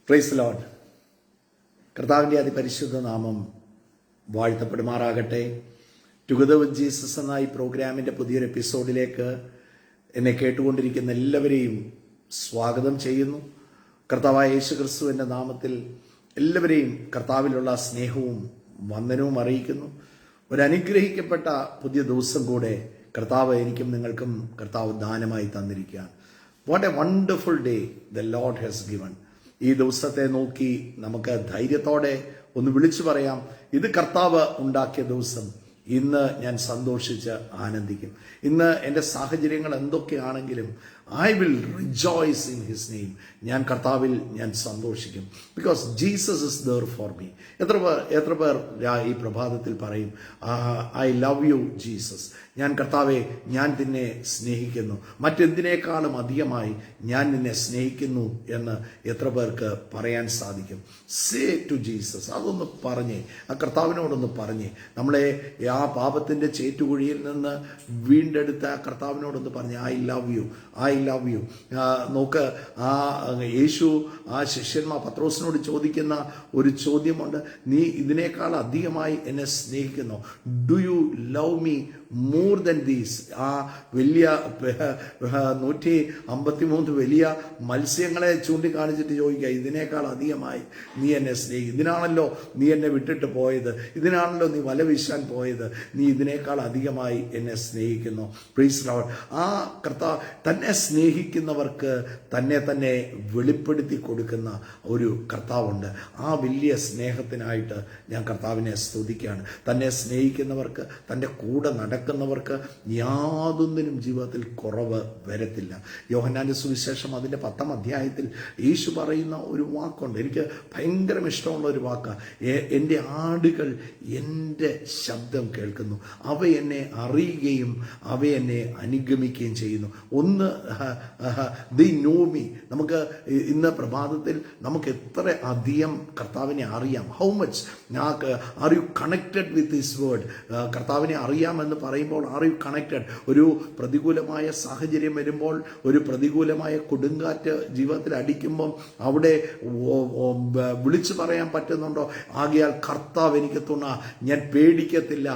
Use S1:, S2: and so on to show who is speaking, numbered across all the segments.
S1: Praise Lord. കർത്താവിൻ്റെ അതിപരിശുദ്ധ നാമം വാഴ്ത്തപ്പെടുമാറാകട്ടെ. ടുഗദർ വിത്ത് ജീസസ് എന്ന ഈ പ്രോഗ്രാമിൻ്റെ പുതിയൊരു എപ്പിസോഡിലേക്ക് എന്നെ കേട്ടുകൊണ്ടിരിക്കുന്ന എല്ലാവരെയും സ്വാഗതം ചെയ്യുന്നു. കർത്താവായ യേശുക്രിസ്തുവിൻ്റെ നാമത്തിൽ എല്ലാവരെയും കർത്താവിലുള്ള സ്നേഹവും വന്ദനവും അറിയിക്കുന്നു. ഒരു അനുഗ്രഹിക്കപ്പെട്ട പുതിയ ദിവസം കൂടെ കർത്താവ് എനിക്കും നിങ്ങൾക്കും കർത്താവ് ദാനമായി തന്നിരിക്കുകയാണ്. What a wonderful day the lord has given. ഈ ദിവസത്തെ നോക്കി നമുക്ക് ധൈര്യത്തോടെ ഒന്ന് വിളിച്ചു പറയാം, ഇത് കർത്താവ് ഉണ്ടാക്കിയ ദിവസം. ഇന്ന് ഞാൻ സന്തോഷിച്ച് ആനന്ദിക്കും. ഇന്ന് എൻ്റെ സാഹചര്യങ്ങൾ എന്തൊക്കെയാണെങ്കിലും I will rejoice in his name. ഞാൻ കർത്താവിൽ ഞാൻ സന്തോഷിക്കും. Because Jesus is there for me. എത്ര പേർ ഈ പ്രഭാതത്തിൽ പറയും, ഐ ലവ് യു ജീസസ്. ഞാൻ കർത്താവെ, ഞാൻ നിന്നെ സ്നേഹിക്കുന്നു, മറ്റെന്തിനേക്കാളും അധികമായി ഞാൻ നിന്നെ സ്നേഹിക്കുന്നു എന്ന് എത്ര പേർക്ക് പറയാൻ സാധിക്കും? Say to Jesus. അതൊന്ന് പറഞ്ഞേ, ആ കർത്താവിനോടൊന്ന് പറഞ്ഞേ. നമ്മളെ ആ പാപത്തിൻ്റെ ചേറ്റുകുഴിയിൽ നിന്ന് വീണ്ടെടുത്ത ആ കർത്താവിനോടൊന്ന് പറഞ്ഞേ, I love you, I love you. നോക്ക്, ആ യേശു ആ ശിഷ്യന്മാർ പത്രോസിനോട് ചോദിക്കുന്ന ഒരു ചോദ്യമുണ്ട്, നീ ഇതിനേക്കാൾ അധികമായി എന്നെ സ്നേഹിക്കുന്നു? Do you love me more than these? ആ വലിയ 153 വലിയ മത്സ്യങ്ങളെ ചൂണ്ടിക്കാണിച്ചിട്ട് ചോദിക്കുക, ഇതിനേക്കാൾ അധികമായി നീ എന്നെ സ്നേഹിക്കും? ഇതിനാണല്ലോ നീ എന്നെ വിട്ടിട്ട് പോയത്, ഇതിനാണല്ലോ നീ വല വീശാൻ പോയത്, നീ ഇതിനേക്കാൾ അധികമായി എന്നെ സ്നേഹിക്കുന്നു. Praise Lord. ആ കർത്താവ് തന്നെ സ്നേഹിക്കുന്നവർക്ക് തന്നെ വെളിപ്പെടുത്തി കൊടുക്കുന്ന ഒരു കർത്താവുണ്ട്. ആ വലിയ സ്നേഹത്തിനായിട്ട് ഞാൻ കർത്താവിനെ സ്തുതിക്കുകയാണ്. തന്നെ സ്നേഹിക്കുന്നവർക്ക്, തൻ്റെ കൂടെ നടക്കുന്നവർക്ക് യാതൊന്നിനും ജീവിതത്തിൽ കുറവ് വരത്തില്ല. യോഹന്നാന്റെ സുവിശേഷം അതിൻ്റെ 10ാം അധ്യായത്തിൽ യേശു പറയുന്ന ഒരു വാക്കുണ്ട്, എനിക്ക് ഭയങ്കര ഇഷ്ടമുള്ള ഒരു വാക്കാണ്. എൻ്റെ ആടുകൾ എൻ്റെ ശബ്ദം കേൾക്കുന്നു, അവ എന്നെ അറിയുകയും അവ എന്നെ അനുഗമിക്കുകയും ചെയ്യുന്നു. ഒന്ന് ദി നോ മീ. നമുക്ക് ഇന്ന് പ്രഭാതത്തിൽ നമുക്ക് എത്ര അധികം കർത്താവിനെ അറിയാം? How much are you connected with his word? കർത്താവിനെ അറിയാമെന്ന് പറയുമ്പോൾ ആർ യു കണക്റ്റഡ്? ഒരു പ്രതികൂലമായ സാഹചര്യം വരുമ്പോൾ, ഒരു പ്രതികൂലമായ കൊടുങ്കാറ്റ് ജീവിതത്തിൽ അടിക്കുമ്പം അവിടെ വിളിച്ചു പറയാൻ പറ്റുന്നുണ്ടോ? ആകയാൽ കർത്താവ് എനിക്ക് തുണ, ഞാൻ പേടിക്കത്തില്ല.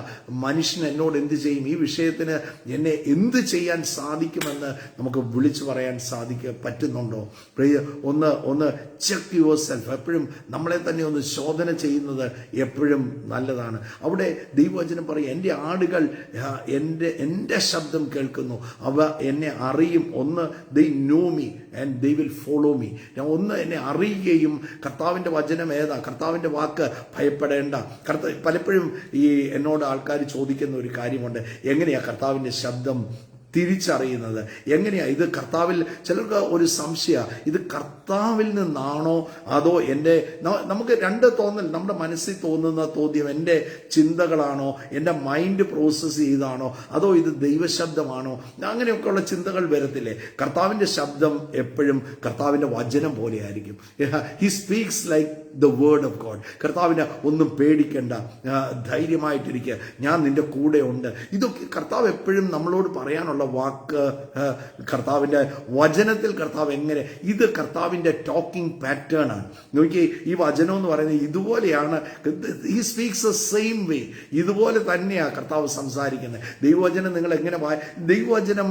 S1: മനുഷ്യൻ എന്നോട് എന്ത് ചെയ്യും? ഈ വിഷയത്തിന് എന്നെ എന്ത് ചെയ്യാൻ സാധിക്കുമെന്ന് നമുക്ക് വിളിച്ചു പറയാൻ പറ്റുന്നുണ്ടോ? ഒന്ന് ചെക്ക് യുവർ സെൽഫ്. എപ്പോഴും നമ്മളെ തന്നെ ഒന്ന് ശോധന ചെയ്യുന്നത് എപ്പോഴും നല്ലതാണ്. അവിടെ ദൈവവചനം പറയും, എൻ്റെ ആടുകൾ എൻ്റെ ശബ്ദം കേൾക്കുന്നു, അവ എന്നെ അറിയും. ഒന്ന് they know me and they will follow me. ഒന്ന് എന്നെ അറിയുകയും, കർത്താവിൻ്റെ വചനം ഏതാ? കർത്താവിൻ്റെ വാക്ക് ഭയപ്പെടേണ്ട. പലപ്പോഴും ഈ എന്നോട് ആൾക്കാർ ചോദിക്കുന്ന ഒരു കാര്യമുണ്ട്, എങ്ങനെയാ കർത്താവിൻ്റെ ശബ്ദം തിരിച്ചറിയുന്നത്? എങ്ങനെയാ ഇത് കർത്താവിൽ? ചിലർക്ക് ഒരു സംശയ, ഇത് കർത്താവിൽ നിന്നാണോ അതോ നമുക്ക് രണ്ട് തോന്നൽ, നമ്മുടെ മനസ്സിൽ തോന്നുന്ന ചോദ്യം, എൻ്റെ ചിന്തകളാണോ, എൻ്റെ മൈൻഡ് പ്രോസസ്സ് ചെയ്താണോ, അതോ ഇത് ദൈവശബ്ദമാണോ? അങ്ങനെയൊക്കെയുള്ള ചിന്തകൾ വരത്തില്ലേ? കർത്താവിൻ്റെ ശബ്ദം എപ്പോഴും കർത്താവിൻ്റെ വചനം പോലെ ആയിരിക്കും. He speaks like the word of God. കർത്താവിന് ഒന്നും പേടിക്കണ്ട, ധൈര്യമായിട്ടിരിക്കുക, ഞാൻ നിന്റെ കൂടെ ഉണ്ട്. ഇതൊക്കെ കർത്താവ് എപ്പോഴും നമ്മളോട് പറയാനുള്ള വാക്ക്. കർത്താവിൻ്റെ വചനത്തിൽ കർത്താവ് എങ്ങനെ, ഇത് കർത്താവിൻ്റെ ടോക്കിംഗ് പാറ്റേൺ ആണ്. നോക്കി, ഈ വചനം എന്ന് പറയുന്നത് ഇതുപോലെയാണ്. He speaks the same way. ഇതുപോലെ തന്നെയാണ് കർത്താവ് സംസാരിക്കുന്നത്. ദൈവവചനം നിങ്ങൾ എങ്ങനെ ദൈവവചനം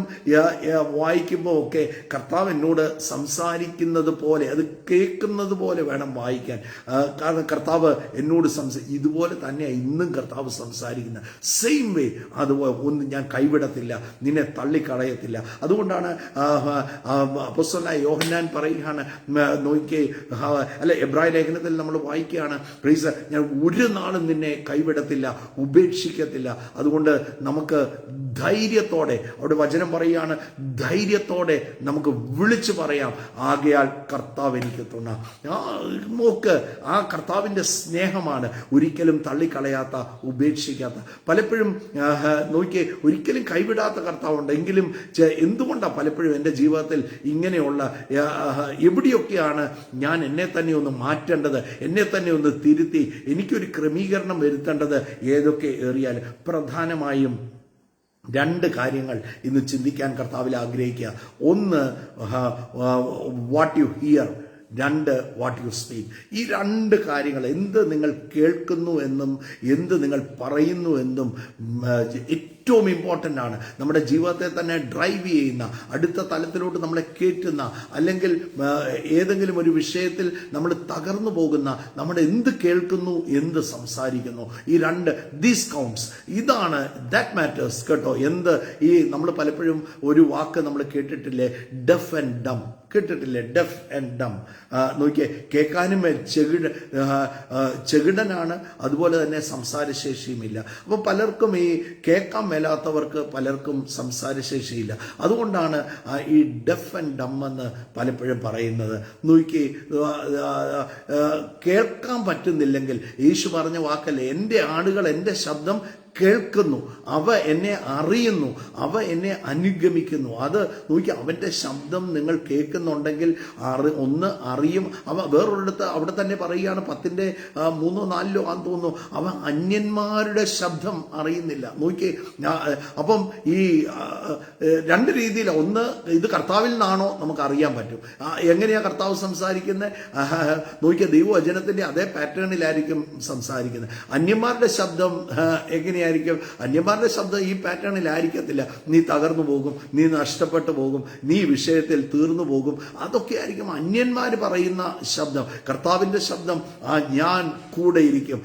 S1: വായിക്കുമ്പോൾ ഒക്കെ കർത്താവ് എന്നോട് സംസാരിക്കുന്നത് പോലെ, അത് കേൾക്കുന്നത് പോലെ വേണം വായിക്കാൻ. കാരണം കർത്താവ് എന്നോട് ഇതുപോലെ തന്നെയാണ് ഇന്നും കർത്താവ് സംസാരിക്കുന്നത്. Same way. അതുപോലെ ഒന്നും ഞാൻ കൈവിടത്തില്ല, നിന്നെ തള്ളിക്കളയത്തില്ല. അതുകൊണ്ടാണ് അപ്പോസ്തലനായ യോഹന്നാൻ പറയുകയാണ്, നോക്കിയേ, അല്ല, എബ്രായ ലേഖനത്തിൽ നമ്മൾ വായിക്കുകയാണ്, പ്രീസ്, ഞാൻ ഒരു നാളും നിന്നെ കൈവിടത്തില്ല, ഉപേക്ഷിക്കത്തില്ല. അതുകൊണ്ട് നമുക്ക് ധൈര്യത്തോടെ, അവിടെ വചനം പറയുകയാണ്, ധൈര്യത്തോടെ നമുക്ക് വിളിച്ചു പറയാം, ആകയാൽ കർത്താവ് എനിക്ക് തുണ. നോക്ക്, ആ കർത്താവിൻ്റെ സ്നേഹമാണ് ഒരിക്കലും തള്ളിക്കളയാത്ത, ഉപേക്ഷിക്കാത്ത. പലപ്പോഴും നോക്കിയേ, ഒരിക്കലും കൈവിടാത്ത കർത്താവുണ്ട്. എങ്കിലും എന്തുകൊണ്ടാണ് പലപ്പോഴും എൻ്റെ ജീവിതത്തിൽ ഇങ്ങനെയുള്ള, എവിടെയൊക്കെയാണ് ഞാൻ എന്നെ തന്നെ ഒന്ന് മാറ്റേണ്ടത്, എന്നെ തന്നെ ഒന്ന് തിരുത്തി എനിക്കൊരു ക്രമീകരണം വരുത്തേണ്ടത് ഏതൊക്കെ ഏറിയാൽ? പ്രധാനമായും 2 കാര്യങ്ങൾ ഇന്ന് ചിന്തിക്കാൻ കർത്താവിൽ ആഗ്രഹിക്കുക. ഒന്ന്, വാട്ട് യു ഹിയർ. രണ്ട് വാട്ട് യു സ്പീക്ക്. ഈ രണ്ട് കാര്യങ്ങൾ, എന്ത് നിങ്ങൾ കേൾക്കുന്നു എന്നും എന്ത് നിങ്ങൾ പറയുന്നു എന്നും ഏറ്റവും ഇമ്പോർട്ടൻ്റ് ആണ്. നമ്മുടെ ജീവിതത്തെ തന്നെ ഡ്രൈവ് ചെയ്യുന്ന, അടുത്ത തലത്തിലോട്ട് നമ്മളെ കയറ്റുന്ന, അല്ലെങ്കിൽ ഏതെങ്കിലും ഒരു വിഷയത്തിൽ നമ്മൾ തകർന്നു പോകുന്ന, നമ്മുടെ എന്ത് കേൾക്കുന്നു എന്ത് സംസാരിക്കുന്നു, ഈ രണ്ട്, ദീസ് കൗണ്ട്സ്, ഇതാണ് ദാറ്റ് മാറ്റേഴ്സ് കേട്ടോ. എന്ത് ഈ നമ്മൾ പലപ്പോഴും ഒരു വാക്ക് നമ്മൾ കേട്ടിട്ടില്ലേ, ഡെഫ് ആൻഡ് ഡം കേട്ടിട്ടില്ലേ? Deaf and dumb. നോക്കിയേ, കേൾക്കാനും ചെകിടനാണ്, അതുപോലെ തന്നെ സംസാരശേഷിയുമില്ല. അപ്പോൾ പലർക്കും ഈ കേൾക്കാൻ മേലാത്തവർക്ക് പലർക്കും സംസാരശേഷിയില്ല. അതുകൊണ്ടാണ് ഈ ഡെഫ് ആൻഡ് ഡം എന്ന് പലപ്പോഴും പറയുന്നത്. നോക്കി, കേൾക്കാൻ പറ്റുന്നില്ലെങ്കിൽ, യേശു പറഞ്ഞ വാക്കല്ലേ, എൻ്റെ ആടുകൾ എൻ്റെ ശബ്ദം കേൾക്കുന്നു, അവ എന്നെ അറിയുന്നു, അവ എന്നെ അനുഗമിക്കുന്നു. അത് നോക്കി, അവൻ്റെ ശബ്ദം നിങ്ങൾ കേൾക്കുന്നുണ്ടെങ്കിൽ ഒന്ന് അറിയും. അവ വേറൊരിടത്ത് അവിടെ തന്നെ പറയുകയാണ്, 10:3-4 ആണെന്ന് തോന്നുന്നു, അവ അന്യന്മാരുടെ ശബ്ദം അറിയുന്നില്ല. നോക്കി, അപ്പം ഈ രണ്ട് രീതിയിൽ, ഒന്ന് ഇത് കർത്താവിൽ നിന്നാണോ നമുക്ക് അറിയാൻ പറ്റും. എങ്ങനെയാ കർത്താവ് സംസാരിക്കുന്നത്? നോക്കിയ ദൈവവചനത്തിൻ്റെ അതേ പാറ്റേണിലായിരിക്കും സംസാരിക്കുന്നത്. അന്യന്മാരുടെ ശബ്ദം എങ്ങനെയായിരിക്കും? അന്യന്മാരുടെ ശബ്ദം ഈ പാറ്റേണിലായിരിക്കത്തില്ല. നീ തകർന്നു പോകും, നീ നഷ്ടപ്പെട്ടു പോകും, നീ വിഷയത്തിൽ തീർന്നു പോകും. അതൊക്കെ ആയിരിക്കും അന്യന്മാർ പറയുന്ന ശബ്ദം. കർത്താവിൻ്റെ ശബ്ദം, ഞാൻ കൂടെ ഇരിക്കും,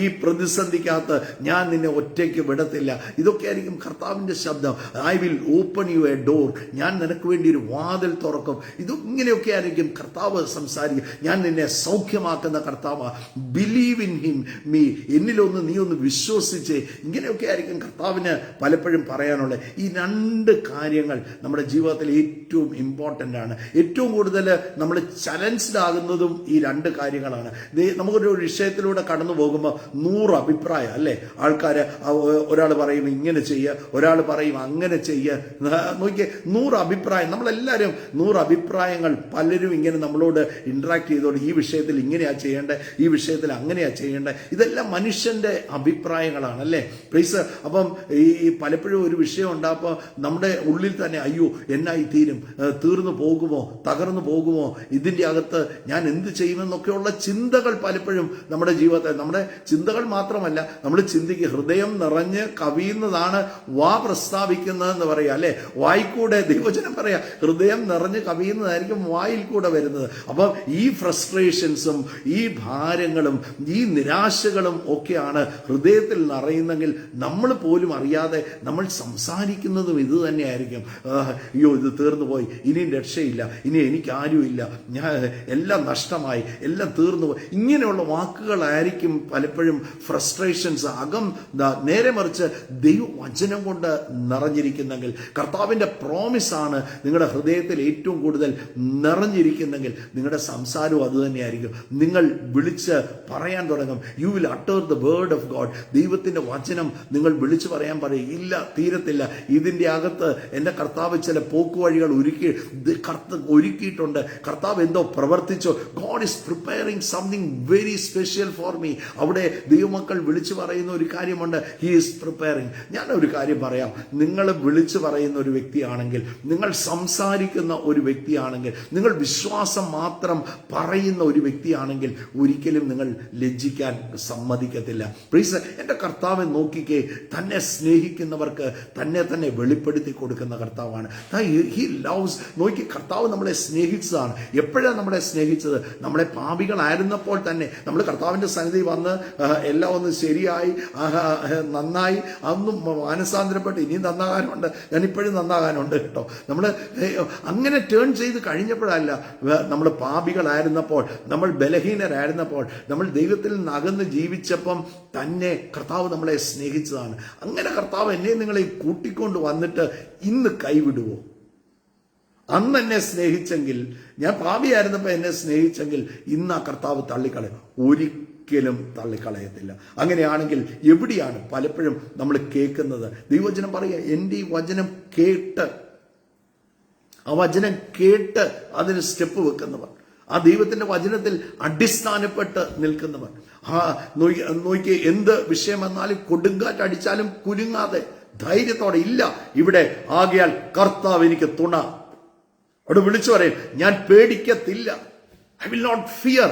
S1: ഈ പ്രതിസന്ധിക്കകത്ത് ഞാൻ നിന്നെ ഒറ്റയ്ക്ക് വിടത്തില്ല. ഇതൊക്കെ ആയിരിക്കും കർത്താവിൻ്റെ ശബ്ദം. I will open you a door, ഞാൻ നിനക്ക് വേണ്ടി ഒരു വാതിൽ തുറക്കും. ഇങ്ങനെയൊക്കെ ആയിരിക്കും കർത്താവ് സംസാരിക്കും. ഞാൻ നിന്നെ സൗഖ്യമാക്കുന്ന കർത്താവ്, ബിലീവ് ഇൻ ഹിം മീ, എന്നിലൊന്ന് നീ ഒന്ന് വിശ്വസിച്ച്. ഇങ്ങനെയൊക്കെ ആയിരിക്കും കർത്താവിന് പലപ്പോഴും പറയാനുള്ളത്. ഈ രണ്ട് കാര്യങ്ങൾ നമ്മുടെ ജീവിതത്തിൽ ഏറ്റവും ഇമ്പോർട്ടൻ്റ് ആണ്. ഏറ്റവും കൂടുതൽ നമ്മൾ ചലഞ്ച്ഡ് ആകുന്നതും ഈ രണ്ട് കാര്യങ്ങളാണ്. നമുക്കൊരു വിഷയത്തിലൂടെ കടന്നു പോകുമ്പോൾ 100 അഭിപ്രായം അല്ലേ? ആൾക്കാർ, ഒരാൾ പറയും ഇങ്ങനെ ചെയ്യുക, ഒരാൾ പറയും അങ്ങനെ ചെയ്യുക. നോക്കിയേ, 100 അഭിപ്രായം. നമ്മളെല്ലാവരും 100 അഭിപ്രായങ്ങൾ, പലരും ഇങ്ങനെ നമ്മളോട് ഇന്ററാക്ട് ചെയ്തോണ്ട്, ഈ വിഷയത്തിൽ ഇങ്ങനെയാ ചെയ്യേണ്ടത്, ഈ വിഷയത്തിൽ അങ്ങനെയാ ചെയ്യേണ്ടത്. ഇതെല്ലാം മനുഷ്യന്റെ അഭിപ്രായങ്ങളാണ് അല്ലേ? പ്ലീസ്. അപ്പം ഈ പലപ്പോഴും ഒരു വിഷയം ഉണ്ടാകുമ്പോൾ നമ്മുടെ ഉള്ളിൽ തന്നെ, അയ്യോ എന്നായി തീരും, തീർന്നു പോകുമോ, തകർന്നു പോകുമോ, ഇതിൻ്റെ അകത്ത് ഞാൻ എന്ത് ചെയ്യുമെന്നൊക്കെയുള്ള ചിന്തകൾ പലപ്പോഴും നമ്മുടെ ജീവിതത്തിൽ, നമ്മുടെ ചിന്തകൾ മാത്രമല്ല, നമ്മൾ ചിന്തിക്കുക, ഹൃദയം നിറഞ്ഞ് കവിയുന്നതാണ് വാ പ്രസ്താവിക്കുന്നതെന്ന് പറയാം അല്ലേ? വായിക്കൂടെ ദൈവവചനം പറയാം, ഹൃദയം നിറഞ്ഞ് കവിയുന്നതായിരിക്കും വായിൽ കൂടെ വരുന്നത്. അപ്പം ഈ ഫ്രസ്ട്രേഷൻസും ഈ ഭാരങ്ങളും ഈ നിരാശകളും ഒക്കെയാണ് ഹൃദയത്തിൽ നിറയുന്നെങ്കിൽ നമ്മൾ പോലും അറിയാതെ നമ്മൾ സംസാരിക്കുന്നതും ഇത് തന്നെയായിരിക്കും. അയ്യോ ഇത് തീർന്നു പോയി, ഇനിയും രക്ഷയില്ല, ഇനി എനിക്ക് ആരുമില്ല, ഞാൻ എല്ലാം നഷ്ടമായി, എല്ലാം തീർന്നു പോയി. ഇങ്ങനെയുള്ള വാക്കുകളായിരിക്കും പലപ്പോഴും ഫ്രസ്ട്രേഷൻസ്. നേരെ മറിച്ച് ദൈവവചനം കൊണ്ട് നിറഞ്ഞിരിക്കുന്നെങ്കിൽ, കർത്താവിൻ്റെ പ്രോമിസാണ് നിങ്ങളുടെ ഹൃദയത്തിൽ ഏറ്റവും കൂടുതൽ നിറഞ്ഞിരിക്കുന്നെങ്കിൽ, നിങ്ങളുടെ സംസാരവും അതുതന്നെയായിരിക്കും. നിങ്ങൾ വിളിച്ച് പറയാൻ തുടങ്ങും. You will utter the word of God. ദൈവത്തിൻ്റെ വചനം നിങ്ങൾ വിളിച്ചു പറയാൻ പറയും. ഇല്ല, തീരത്തില്ല, ഇതിൻ്റെ അകത്ത് എൻ്റെ കർത്താവ് ചില പോക്കുവഴികൾ ഒരുക്കിയിട്ടുണ്ട്, കർത്താവ് എന്തോ പ്രവർത്തിച്ചോ. God is preparing something very special for me. അവിടെ ദൈവമക്കൾ വിളിച്ചു പറയുന്ന ഒരു കാര്യമുണ്ട്, ഹി ഈസ് പ്രിപ്പയറിംഗ്. ഞാൻ ഒരു കാര്യം പറയാം, നിങ്ങൾ വിളിച്ചു പറയുന്ന ഒരു വ്യക്തിയാണെങ്കിൽ, നിങ്ങൾ സംസാരിക്കുന്ന ഒരു വ്യക്തിയാണെങ്കിൽ, നിങ്ങൾ വിശ്വാസം മാത്രം പറയുന്ന ഒരു വ്യക്തിയാണെങ്കിൽ, ഒരിക്കലും നിങ്ങൾ ലജ്ജിക്കാൻ സമ്മതിക്കത്തില്ല. പ്ലീസ്, എൻ്റെ കർത്താവ് നോക്കിക്കേ, തന്നെ സ്നേഹിക്കുന്നവർക്ക് തന്നെ വെളിപ്പെടുത്തി കൊടുക്കുന്ന കർത്താവാണ്. He loves. നോക്കി, കർത്താവ് നമ്മളെ സ്നേഹിച്ചതാണ്. എപ്പോഴാണ് നമ്മളെ സ്നേഹിച്ചത്? നമ്മളെ പാപികളായിരുന്നപ്പോൾ തന്നെ നമ്മൾ കർത്താവിൻ്റെ സന്നിധി വന്ന് എല്ലാം ഒന്ന് ശരിയായി, നന്നായി, അതൊന്നും മാനസാന്തരപ്പെട്ട് ഇനിയും നന്നാകാനുണ്ട്, ഞാൻ ഇപ്പോഴും നന്നാകാനുണ്ട് കേട്ടോ. നമ്മൾ അങ്ങനെ ടേൺ ചെയ്ത് കഴിഞ്ഞപ്പോഴല്ല, നമ്മൾ പാപികളായിരുന്നപ്പോൾ, നമ്മൾ ബലഹീനരായിരുന്നപ്പോൾ, നമ്മൾ ദൈവത്തിൽ നിന്ന് അകന്ന് ജീവിച്ചപ്പം തന്നെ കർത്താവ് നമ്മളെ സ്നേഹിച്ചതാണ്. അങ്ങനെ കർത്താവ് എന്നെ നിങ്ങളെ കൂട്ടിക്കൊണ്ട് വന്നിട്ട് ഇന്ന് കൈവിടുവോ? അന്ന് എന്നെ സ്നേഹിച്ചെങ്കിൽ, ഞാൻ പാപിയായിരുന്നപ്പോൾ എന്നെ സ്നേഹിച്ചെങ്കിൽ, ഇന്ന് ആ കർത്താവ് തള്ളിക്കളയും? ഒരിക്കലും തള്ളിക്കളയത്തില്ല. അങ്ങനെയാണെങ്കിൽ എവിടെയാണ് പലപ്പോഴും നമ്മൾ കേൾക്കുന്നത്? ദൈവവചനം പറയുക, എൻ്റെ ഈ വചനം കേട്ട്, ആ വചനം കേട്ട് അതിന് സ്റ്റെപ്പ് വെക്കുന്നവർ, ആ ദൈവത്തിന്റെ വചനത്തിൽ അടിസ്ഥാനപ്പെട്ട് നിൽക്കുന്നവർ, നോക്കി, എന്ത് വിഷയം വന്നാലും കൊടുങ്കാറ്റ് അടിച്ചാലും കുലുങ്ങാതെ ധൈര്യത്തോടെ, ഇല്ല ഇവിടെ ആകയാൽ കർത്താവ് എനിക്ക് തുണ, അവിടെ വിളിച്ചു പറയും, ഞാൻ പേടിക്കത്തില്ല. I will not fear.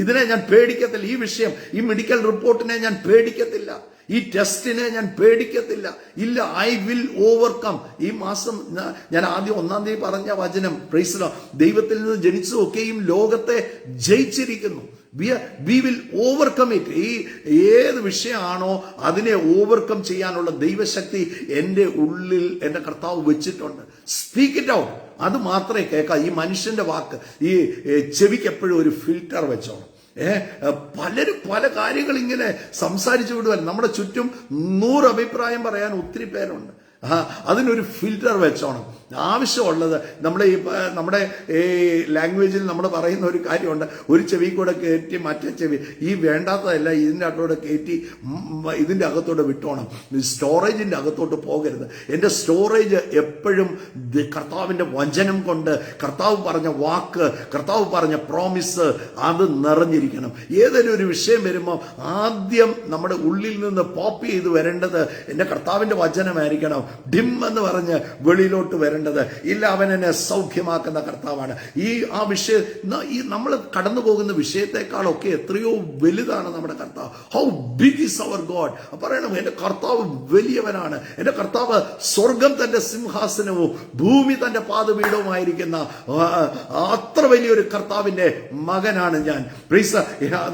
S1: ഇതിനെ ഞാൻ പേടിക്കത്തില്ല. ഈ വിഷയം, ഈ മെഡിക്കൽ റിപ്പോർട്ടിനെ ഞാൻ പേടിക്കത്തില്ല. ഈ ടെസ്റ്റിനെ ഞാൻ പേടിക്കത്തില്ല. ഇല്ല, ഐ വിൽ ഓവർകം. ഈ മാസം ഞാൻ ആദ്യം 1-ാം തീയതി പറഞ്ഞ വചനം, പ്രൈസ് ദി ലോർഡ്, ദൈവത്തിൽ നിന്ന് ജനിച്ചതൊക്കെയും ലോകത്തെ ജയിച്ചിരിക്കുന്നു. We will overcome it. ഈ ഏത് വിഷയമാണോ അതിനെ ഓവർകം ചെയ്യാനുള്ള ദൈവശക്തി എൻ്റെ ഉള്ളിൽ എൻ്റെ കർത്താവ് വെച്ചിട്ടുണ്ട്. Speak it out. അത് മാത്രമേ കേൾക്കാം. ഈ മനുഷ്യന്റെ വാക്ക്, ഈ ചെവിക്ക് എപ്പോഴും ഒരു ഫിൽറ്റർ വെച്ചോണം. പലരും പല കാര്യങ്ങൾ ഇങ്ങനെ സംസാരിച്ചു വിടുവാൻ. നമ്മുടെ ചുറ്റും 100 അഭിപ്രായം പറയാൻ ഒത്തിരി പേരുണ്ട്. അതിനൊരു ഫിൽറ്റർ വെച്ചോണം. ആവശ്യമുള്ളത് നമ്മുടെ ഈ ലാംഗ്വേജിൽ നമ്മൾ പറയുന്ന ഒരു കാര്യമുണ്ട്, ഒരു ചെവി കൂടെ കയറ്റി മറ്റേ ചെവി, ഈ വേണ്ടാത്തതല്ല ഇതിൻ്റെ അകത്തോടെ കയറ്റി ഇതിൻ്റെ അകത്തോട്ട് വിട്ടോണം. സ്റ്റോറേജിൻ്റെ അകത്തോട്ട് പോകരുത്. എൻ്റെ സ്റ്റോറേജ് എപ്പോഴും കർത്താവിൻ്റെ വചനം കൊണ്ട്, കർത്താവ് പറഞ്ഞ വാക്ക്, കർത്താവ് പറഞ്ഞ പ്രോമിസ്, അത് നിറഞ്ഞിരിക്കണം. ഏതൊരു ഒരു വിഷയം വരുമ്പോൾ ആദ്യം നമ്മുടെ ഉള്ളിൽ നിന്ന് പോപ്പ് ചെയ്ത് വരേണ്ടത് എൻ്റെ കർത്താവിൻ്റെ വചനമായിരിക്കണം. ഡിം എന്ന് പറഞ്ഞ് വെളിയിലോട്ട് വരേണ്ടത് ഇല്ല. അവൻ എന്നെ സൗഖ്യമാക്കുന്ന കർത്താവാണ്. ആ വിഷയം, ഈ നമ്മൾ കടന്നു പോകുന്ന വിഷയത്തെക്കാളൊക്കെ എത്രയോ വലുതാണ് നമ്മുടെ കർത്താവ്. How big is our God. പറയണം, എന്റെ കർത്താവ് വലിയവനാണ്. എന്റെ കർത്താവ് സ്വർഗം തന്റെ സിംഹാസനവും ഭൂമി തന്റെ പാദപീഠവുമായിരിക്കുന്ന അത്ര വലിയൊരു കർത്താവിന്റെ മകനാണ് ഞാൻ.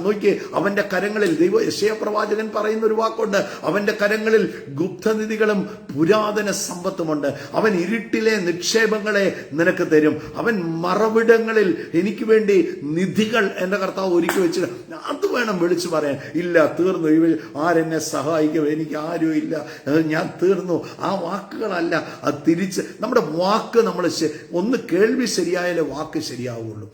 S1: നോക്കി, അവന്റെ കരങ്ങളിൽ, യെശയ്യാ പ്രവാചകൻ പറയുന്ന ഒരു വാക്കുണ്ട്, അവന്റെ കരങ്ങളിൽ ഗുപ്തനിധികളും പുരാതന സമ്പത്തുമുണ്ട്. അവൻ ഇരുട്ടിലെ നിക്ഷേപങ്ങളെ നിനക്ക് തരും. അവൻ മറവിടങ്ങളിൽ എനിക്ക് വേണ്ടി നിധികൾ എൻ്റെ കർത്താവ് ഒരുക്കി വെച്ചിട്ട്, അത് വേണം വിളിച്ചു പറയാൻ. ഇല്ല, തീർന്നു, ആരെന്നെ സഹായിക്കും, എനിക്ക് ആരും ഇല്ല, ഞാൻ തീർന്നു. ആ വാക്കുകളല്ല, അത് തിരിച്ച് നമ്മുടെ വാക്ക്, നമ്മൾ ഒന്ന് കേൾവി ശരിയായാലേ വാക്ക് ശരിയാവുള്ളൂ.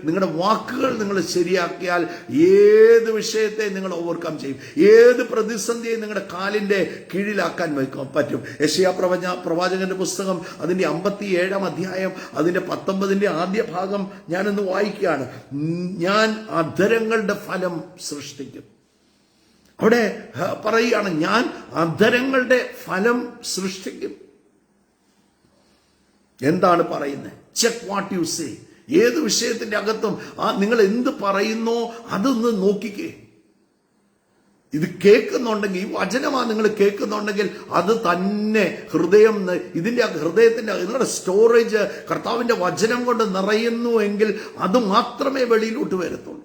S1: നിങ്ങളുടെ വാക്കുകൾ നിങ്ങൾ ശരിയാക്കിയാൽ ഏത് വിഷയത്തെ നിങ്ങൾ ഓവർകം ചെയ്യും. ഏത് പ്രതിസന്ധിയെ നിങ്ങളുടെ കാലിന്റെ കീഴിലാക്കാൻ പറ്റും. യെശയ്യാ പ്രവാചകന്റെ പുസ്തകം അതിന്റെ 57-ാം അധ്യായം അതിന്റെ 19-ന്റെ ആദ്യ ഭാഗം ഞാനൊന്ന് വായിക്കുകയാണ്. ഞാൻ അധരങ്ങളുടെ ഫലം സൃഷ്ടിക്കും. അവിടെ പറയുകയാണ്, ഞാൻ അധരങ്ങളുടെ ഫലം സൃഷ്ടിക്കും. എന്താണ് പറയുന്നത്? Check what you say. ഏത് വിഷയത്തിന്റെ അകത്തും നിങ്ങൾ എന്ത് പറയുന്നോ അതൊന്ന് നോക്കിക്കേ. ഇത് കേൾക്കുന്നുണ്ടെങ്കിൽ, ഈ വചനമാണ് നിങ്ങൾ കേൾക്കുന്നുണ്ടെങ്കിൽ, അത് തന്നെ ഹൃദയം, ഇതിന്റെ ഹൃദയത്തിന്റെ നിങ്ങളുടെ സ്റ്റോറേജ് കർത്താവിന്റെ വചനം കൊണ്ട് നിറയുന്നു എങ്കിൽ അത് മാത്രമേ വെളിയിലോട്ട് വരത്തുള്ളൂ.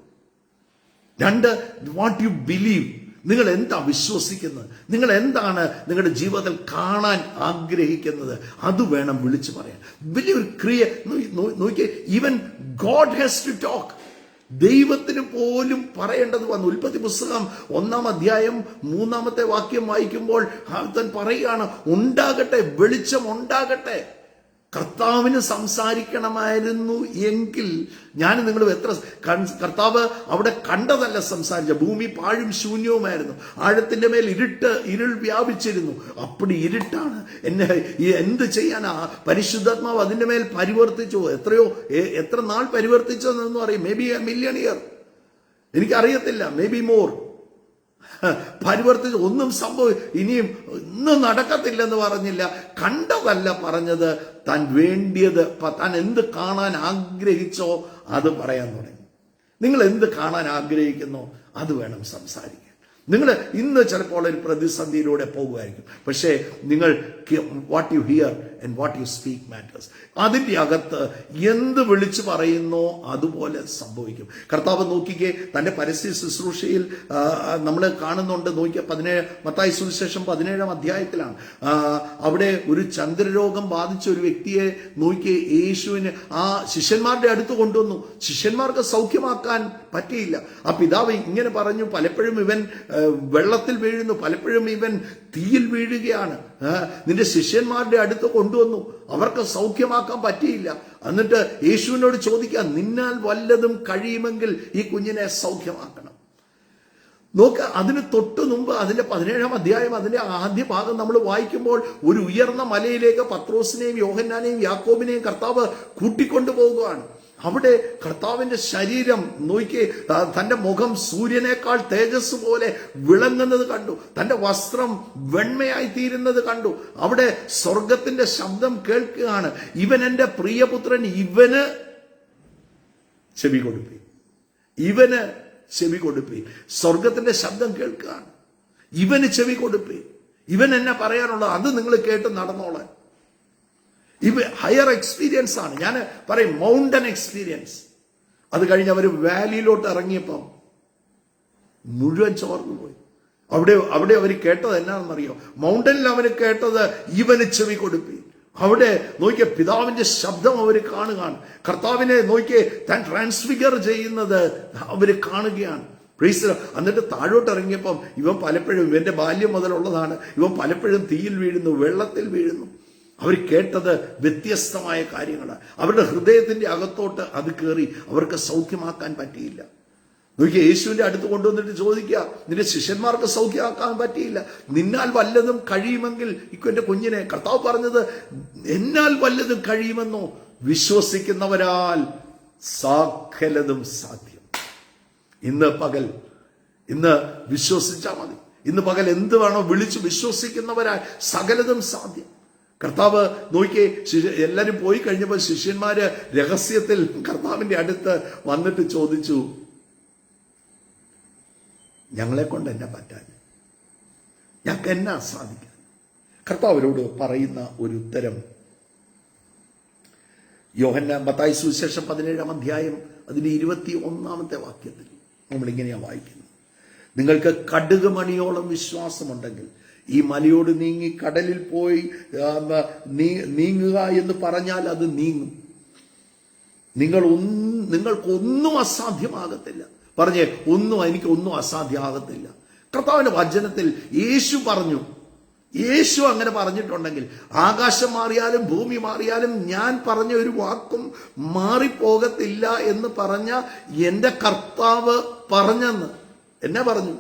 S1: 2, വാട്ട് യു ബിലീവ്. നിങ്ങൾ എന്താ വിശ്വസിക്കുന്നത്? നിങ്ങൾ എന്താണ് നിങ്ങളുടെ ജീവിതത്തിൽ കാണാൻ ആഗ്രഹിക്കുന്നത്? അത് വേണം വിളിച്ചു പറയാൻ. വലിയൊരു ക്രിയ നോക്കിയേ, even God has to talk. ദൈവത്തിന് പോലും പറയേണ്ടത് വന്നു. ഉൽപ്പത്തി പുസ്തകം 1-ാം അധ്യായം 3-ാമത്തെ വാക്യം വായിക്കുമ്പോൾ താൻ പറയുകയാണ്, ഉണ്ടാകട്ടെ, വെളിച്ചം ഉണ്ടാകട്ടെ. കർത്താവിന് സംസാരിക്കണമായിരുന്നു എങ്കിൽ ഞാൻ നിങ്ങൾ എത്ര, കർത്താവ് അവിടെ കണ്ടതല്ല സംസാരിച്ച, ഭൂമി പാഴും ശൂന്യവുമായിരുന്നു, ആഴത്തിന്റെ മേൽ ഇരുൾ വ്യാപിച്ചിരുന്നു. അപ്പടി ഇരുട്ടാണ്. എന്നെ എന്ത് ചെയ്യാനാ? പരിശുദ്ധാത്മാവ് അതിന്റെ മേൽ പരിവർത്തിച്ചു. എത്ര നാൾ പരിവർത്തിച്ചതെന്ന് അറിയാം. May be A million year, എനിക്കറിയത്തില്ല, മേ ബി മോർ. പരിവർത്തിച്ച് ഒന്നും ഇനിയും ഒന്നും നടക്കത്തില്ലെന്ന് പറഞ്ഞില്ല. കണ്ടതല്ല പറഞ്ഞത്, താൻ വേണ്ടിയത്, താൻ എന്ത് കാണാൻ ആഗ്രഹിച്ചോ അത് പറയാൻ തുടങ്ങി. നിങ്ങൾ എന്ത് കാണാൻ ആഗ്രഹിക്കുന്നോ അത് വേണം സംസാരിക്കാൻ. നിങ്ങൾ ഇന്ന് ചിലപ്പോൾ ഒരു പ്രതിസന്ധിയിലൂടെ പോകുമായിരിക്കും, പക്ഷേ നിങ്ങൾ what you hear and what you speak matters. അതിൻ്റെ അകത്ത് എന്ത് വിളിച്ചു പറയുന്നോ അതുപോലെ സംഭവിക്കും. കർത്താവ് നോക്കിക്കേ, തൻ്റെ പരസ്യ ശുശ്രൂഷയിൽ നമ്മൾ കാണുന്നുണ്ട്. നോക്കിയ മത്തായി സുവിശേഷം 17-ാം അധ്യായത്തിലാണ്. അവിടെ ഒരു ചന്ദ്രരോഗം ബാധിച്ച ഒരു വ്യക്തിയെ നോക്കി യേശുവിന് ആ ശിഷ്യന്മാരുടെ അടുത്ത് കൊണ്ടുവന്നു. ശിഷ്യന്മാർക്ക് സൗഖ്യമാക്കാൻ പറ്റിയില്ല. ആ പിതാവ് ഇങ്ങനെ പറഞ്ഞു, പലപ്പോഴും ഇവൻ വെള്ളത്തിൽ വീഴുന്നു, പലപ്പോഴും ഇവൻ തീയിൽ വീഴുകയാണ്. നിന്റെ ശിഷ്യന്മാരുടെ അടുത്ത് കൊണ്ടുവന്നു, അവർക്ക് സൗഖ്യമാക്കാൻ പറ്റിയില്ല. എന്നിട്ട് യേശുവിനോട് ചോദിക്കാം, നിന്നാൽ വല്ലതും കഴിയുമെങ്കിൽ ഈ കുഞ്ഞിനെ സൗഖ്യമാക്കണം. നോക്ക്, അതിന് തൊട്ടു മുമ്പ് അതിന്റെ 17-ാം അധ്യായം അതിന്റെ ആദ്യ ഭാഗം നമ്മൾ വായിക്കുമ്പോൾ, ഒരു ഉയർന്ന മലയിലേക്ക് പത്രോസിനെയും യോഹന്നാനെയും യാക്കോബിനെയും കർത്താവ് കൂട്ടിക്കൊണ്ടുപോകുകയാണ്. അവിടെ കർത്താവിന്റെ ശരീരം നോക്കി, തന്റെ മുഖം സൂര്യനേക്കാൾ തേജസ് പോലെ വിളങ്ങുന്നത് കണ്ടു. തന്റെ വസ്ത്രം വെണ്മയായി തീരുന്നത് കണ്ടു. അവിടെ സ്വർഗത്തിന്റെ ശബ്ദം കേൾക്കുകയാണ്, ഇവൻ എന്റെ പ്രിയപുത്രൻ, ഇവന് ചെവി കൊടുപ്പി, ഇവന് ചെവി കൊടുപ്പി. സ്വർഗത്തിന്റെ ശബ്ദം കേൾക്കുകയാണ്. ഇവന് ചെവി കൊടുപ്പി. ഇവൻ എന്നെ പറയാനുള്ളത് അത് നിങ്ങൾ കേട്ട് നടന്നോളാൻ. ഇവ ഹയർ എക്സ്പീരിയൻസ് ആണ്. ഞാൻ പറയും മൗണ്ടൻ എക്സ്പീരിയൻസ്. അത് കഴിഞ്ഞ് അവർ വാലിയിലോട്ട് ഇറങ്ങിയപ്പം മുഴുവൻ ചോർന്നു പോയി. അവിടെ അവർ കേട്ടത് എന്നാണെന്നറിയോ? മൗണ്ടനിൽ അവർ കേട്ടത് ഇവന് ചെവി കൊടുപ്പി. അവിടെ നോക്കിയ പിതാവിന്റെ ശബ്ദം അവർ കാണുകയാണ്. കർത്താവിനെ നോക്കിയേ താൻ ട്രാൻസ്ഫിഗർ ചെയ്യുന്നത് അവർ കാണുകയാണ്. എന്നിട്ട് താഴോട്ട് ഇറങ്ങിയപ്പം ഇവൻ പലപ്പോഴും, ഇവന്റെ ബാല്യം മുതലുള്ളതാണ്, ഇവൻ പലപ്പോഴും തീയിൽ വീഴുന്നു, വെള്ളത്തിൽ വീഴുന്നു. അവർ കേട്ടത് വ്യത്യസ്തമായ കാര്യങ്ങളാണ്. അവരുടെ ഹൃദയത്തിന്റെ അകത്തോട്ട് അത് കയറി അവർക്ക് സൗഖ്യമാക്കാൻ പറ്റിയില്ല. നോക്കിയ യേശുവിന്റെ അടുത്ത് കൊണ്ടുവന്നിട്ട് ചോദിക്കുക, നിന്റെ ശിഷ്യന്മാർക്ക് സൗഖ്യമാക്കാൻ പറ്റിയില്ല, നിന്നാൽ വല്ലതും കഴിയുമെങ്കിൽ. എന്റെ കുഞ്ഞിനെ കർത്താവ് പറഞ്ഞത് എന്നാൽ വല്ലതും കഴിയുമെന്നോ? വിശ്വസിക്കുന്നവരാൽ സകലതും സാധ്യം. ഇന്ന് വിശ്വസിച്ചാൽ മതി. ഇന്ന് പകൽ എന്ത് വേണോ വിളിച്ച് വിശ്വസിക്കുന്നവരാൽ സകലതും സാധ്യം. കർത്താവ് നോക്കിയേ, എല്ലാരും പോയി കഴിഞ്ഞപ്പോൾ ശിഷ്യന്മാര് രഹസ്യത്തിൽ കർത്താവിന്റെ അടുത്ത് വന്നിട്ട് ചോദിച്ചു, ഞങ്ങളെ കൊണ്ട് എന്നെ പറ്റാൻ, ഞങ്ങൾക്ക് എന്നാ സാധിക്കാൻ? കർത്താവിനോട് പറയുന്ന ഒരു ഉത്തരം മത്തായി സുവിശേഷം 17-ാം അധ്യായം അതിന്റെ 21-ാമത്തെ വാക്യത്തിൽ നമ്മളിങ്ങനെയാണ് വായിക്കുന്നത്. നിങ്ങൾക്ക് കടുക് മണിയോളം വിശ്വാസമുണ്ടെങ്കിൽ ഈ മലയോട് നീങ്ങി കടലിൽ പോയി നീങ്ങുക എന്ന് പറഞ്ഞാൽ അത് നീങ്ങും. നിങ്ങൾക്കൊന്നും അസാധ്യമാകത്തില്ല. പറഞ്ഞേ, എനിക്കൊന്നും അസാധ്യമാകത്തില്ല. കർത്താവിന്റെ വചനത്തിൽ യേശു പറഞ്ഞു. യേശു അങ്ങനെ പറഞ്ഞിട്ടുണ്ടെങ്കിൽ ആകാശം മാറിയാലും ഭൂമി മാറിയാലും ഞാൻ പറഞ്ഞ ഒരു വാക്കും മാറിപ്പോകത്തില്ല എന്ന് പറഞ്ഞ എന്റെ കർത്താവ് പറഞ്ഞെന്ന് എന്നെ പറഞ്ഞു,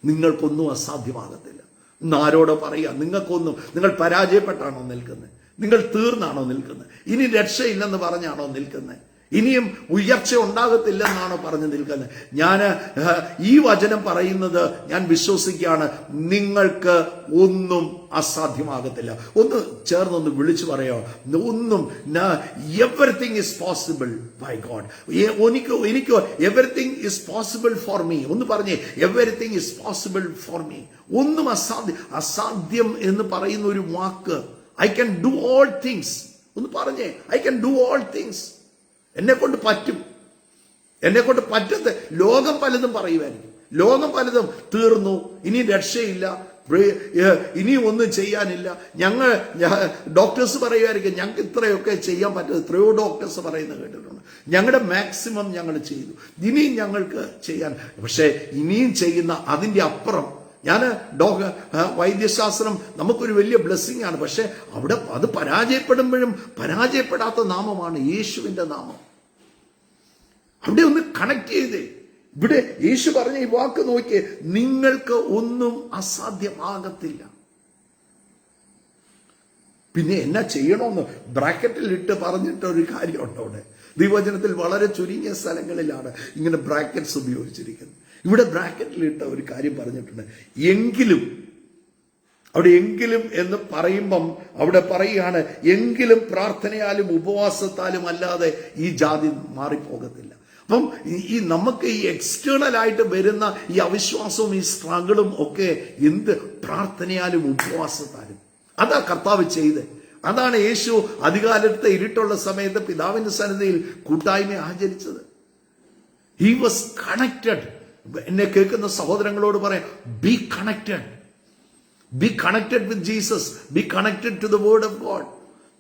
S1: നിങ്ങൾക്കൊന്നും അസാധ്യമാകത്തില്ല. ഇന്ന് ആരോടോ പറയുക, നിങ്ങൾ പരാജയപ്പെട്ടാണോ നിൽക്കുന്നത്? നിങ്ങൾ തീർന്നാണോ നിൽക്കുന്നത്? ഇനി രക്ഷയില്ലെന്ന് പറഞ്ഞാണോ നിൽക്കുന്നത്? ഇനിയും ഉയർച്ച ഉണ്ടാകത്തില്ലെന്നാണോ പറഞ്ഞു നിൽക്കുന്നത്? ഞാൻ ഈ വചനം പറയുന്നത് ഞാൻ വിശ്വസിക്കുകയാണ്, നിങ്ങൾക്ക് ഒന്നും അസാധ്യമാകത്തില്ല. ഒന്ന് ചേർന്നൊന്ന് വിളിച്ചു പറയോ, everything is possible by God. എനിക്ക് everything is possible for me. ഒന്ന് പറഞ്ഞേ, everything is possible for me. ഒന്നും അസാധ്യം എന്ന് പറയുന്ന ഒരു വാക്ക്, I can do all things. ഒന്ന് പറഞ്ഞേ, I can do all things. എന്നെ കൊണ്ട് പറ്റും, എന്നെ കൊണ്ട് പറ്റത്തെ. ലോകം പലതും പറയുമായിരിക്കും, ലോകം പലതും തീർന്നു, ഇനി രക്ഷയില്ല, ഇനി ഒന്നും ചെയ്യാനില്ല. ഡോക്ടേഴ്സ് പറയുമായിരിക്കും, ഞങ്ങൾക്ക് ഇത്രയൊക്കെ ചെയ്യാൻ പറ്റും. എത്രയോ ഡോക്ടേഴ്സ് പറയുന്നത് കേട്ടിട്ടുണ്ട്. ഞങ്ങളുടെ മാക്സിമം ഞങ്ങൾ ചെയ്തു, ഇനിയും ഞങ്ങൾക്ക് ചെയ്യാൻ. പക്ഷെ ഇനിയും ചെയ്യുന്ന അതിന്റെ അപ്പുറം വൈദ്യശാസ്ത്രം നമുക്കൊരു വലിയ ബ്ലെസ്സിങ് ആണ്. പക്ഷെ അവിടെ അത് പരാജയപ്പെടുമ്പോഴും പരാജയപ്പെടാത്ത നാമമാണ് യേശുവിന്റെ നാമം. അവിടെ ഒന്ന് കണക്ട് ചെയ്തേ. ഇവിടെ യേശു പറഞ്ഞ ഈ വാക്ക് നോക്കിയേ, നിങ്ങൾക്ക് ഒന്നും അസാധ്യമാകത്തില്ല. പിന്നെ എന്നാ ചെയ്യണമെന്ന് ബ്രാക്കറ്റിൽ ഇട്ട് പറഞ്ഞിട്ട് ഒരു കാര്യമുണ്ട്. അവിടെ ദൈവവചനത്തിൽ വളരെ ചുരുങ്ങിയ സ്ഥലങ്ങളിലാണ് ഇങ്ങനെ ബ്രാക്കറ്റ്സ് ഉപയോഗിച്ചിരിക്കുന്നത്. ഇവിടെ ബ്രാക്കറ്റിലിട്ട ഒരു കാര്യം പറഞ്ഞിട്ടുണ്ട്, എങ്കിലും. അവിടെ എങ്കിലും എന്ന് പറയുമ്പം അവിടെ പറയുകയാണ്, എങ്കിലും പ്രാർത്ഥനയാലും ഉപവാസത്താലും അല്ലാതെ ഈ ജാതി മാറിപ്പോകത്തില്ല. അപ്പം നമുക്ക് ഈ എക്സ്റ്റേണൽ ആയിട്ട് വരുന്ന ഈ അവിശ്വാസവും ഈ സ്ട്രഗിളും ഒക്കെ എന്ത് പ്രാർത്ഥനയാലും ഉപവാസത്താലും. അതാ കർത്താവ് ചെയ്ത്. അതാണ് യേശു അധികാലത്തെ ഇരുട്ടുള്ള സമയത്ത് പിതാവിന്റെ സന്നിധിയിൽ കൂട്ടായ്മ ആചരിച്ചത്. He was connected. എന്നെ കേൾക്കുന്ന സഹോദരങ്ങളോട് പറയാം, be connected. Be connected with Jesus. Be connected to the word of God.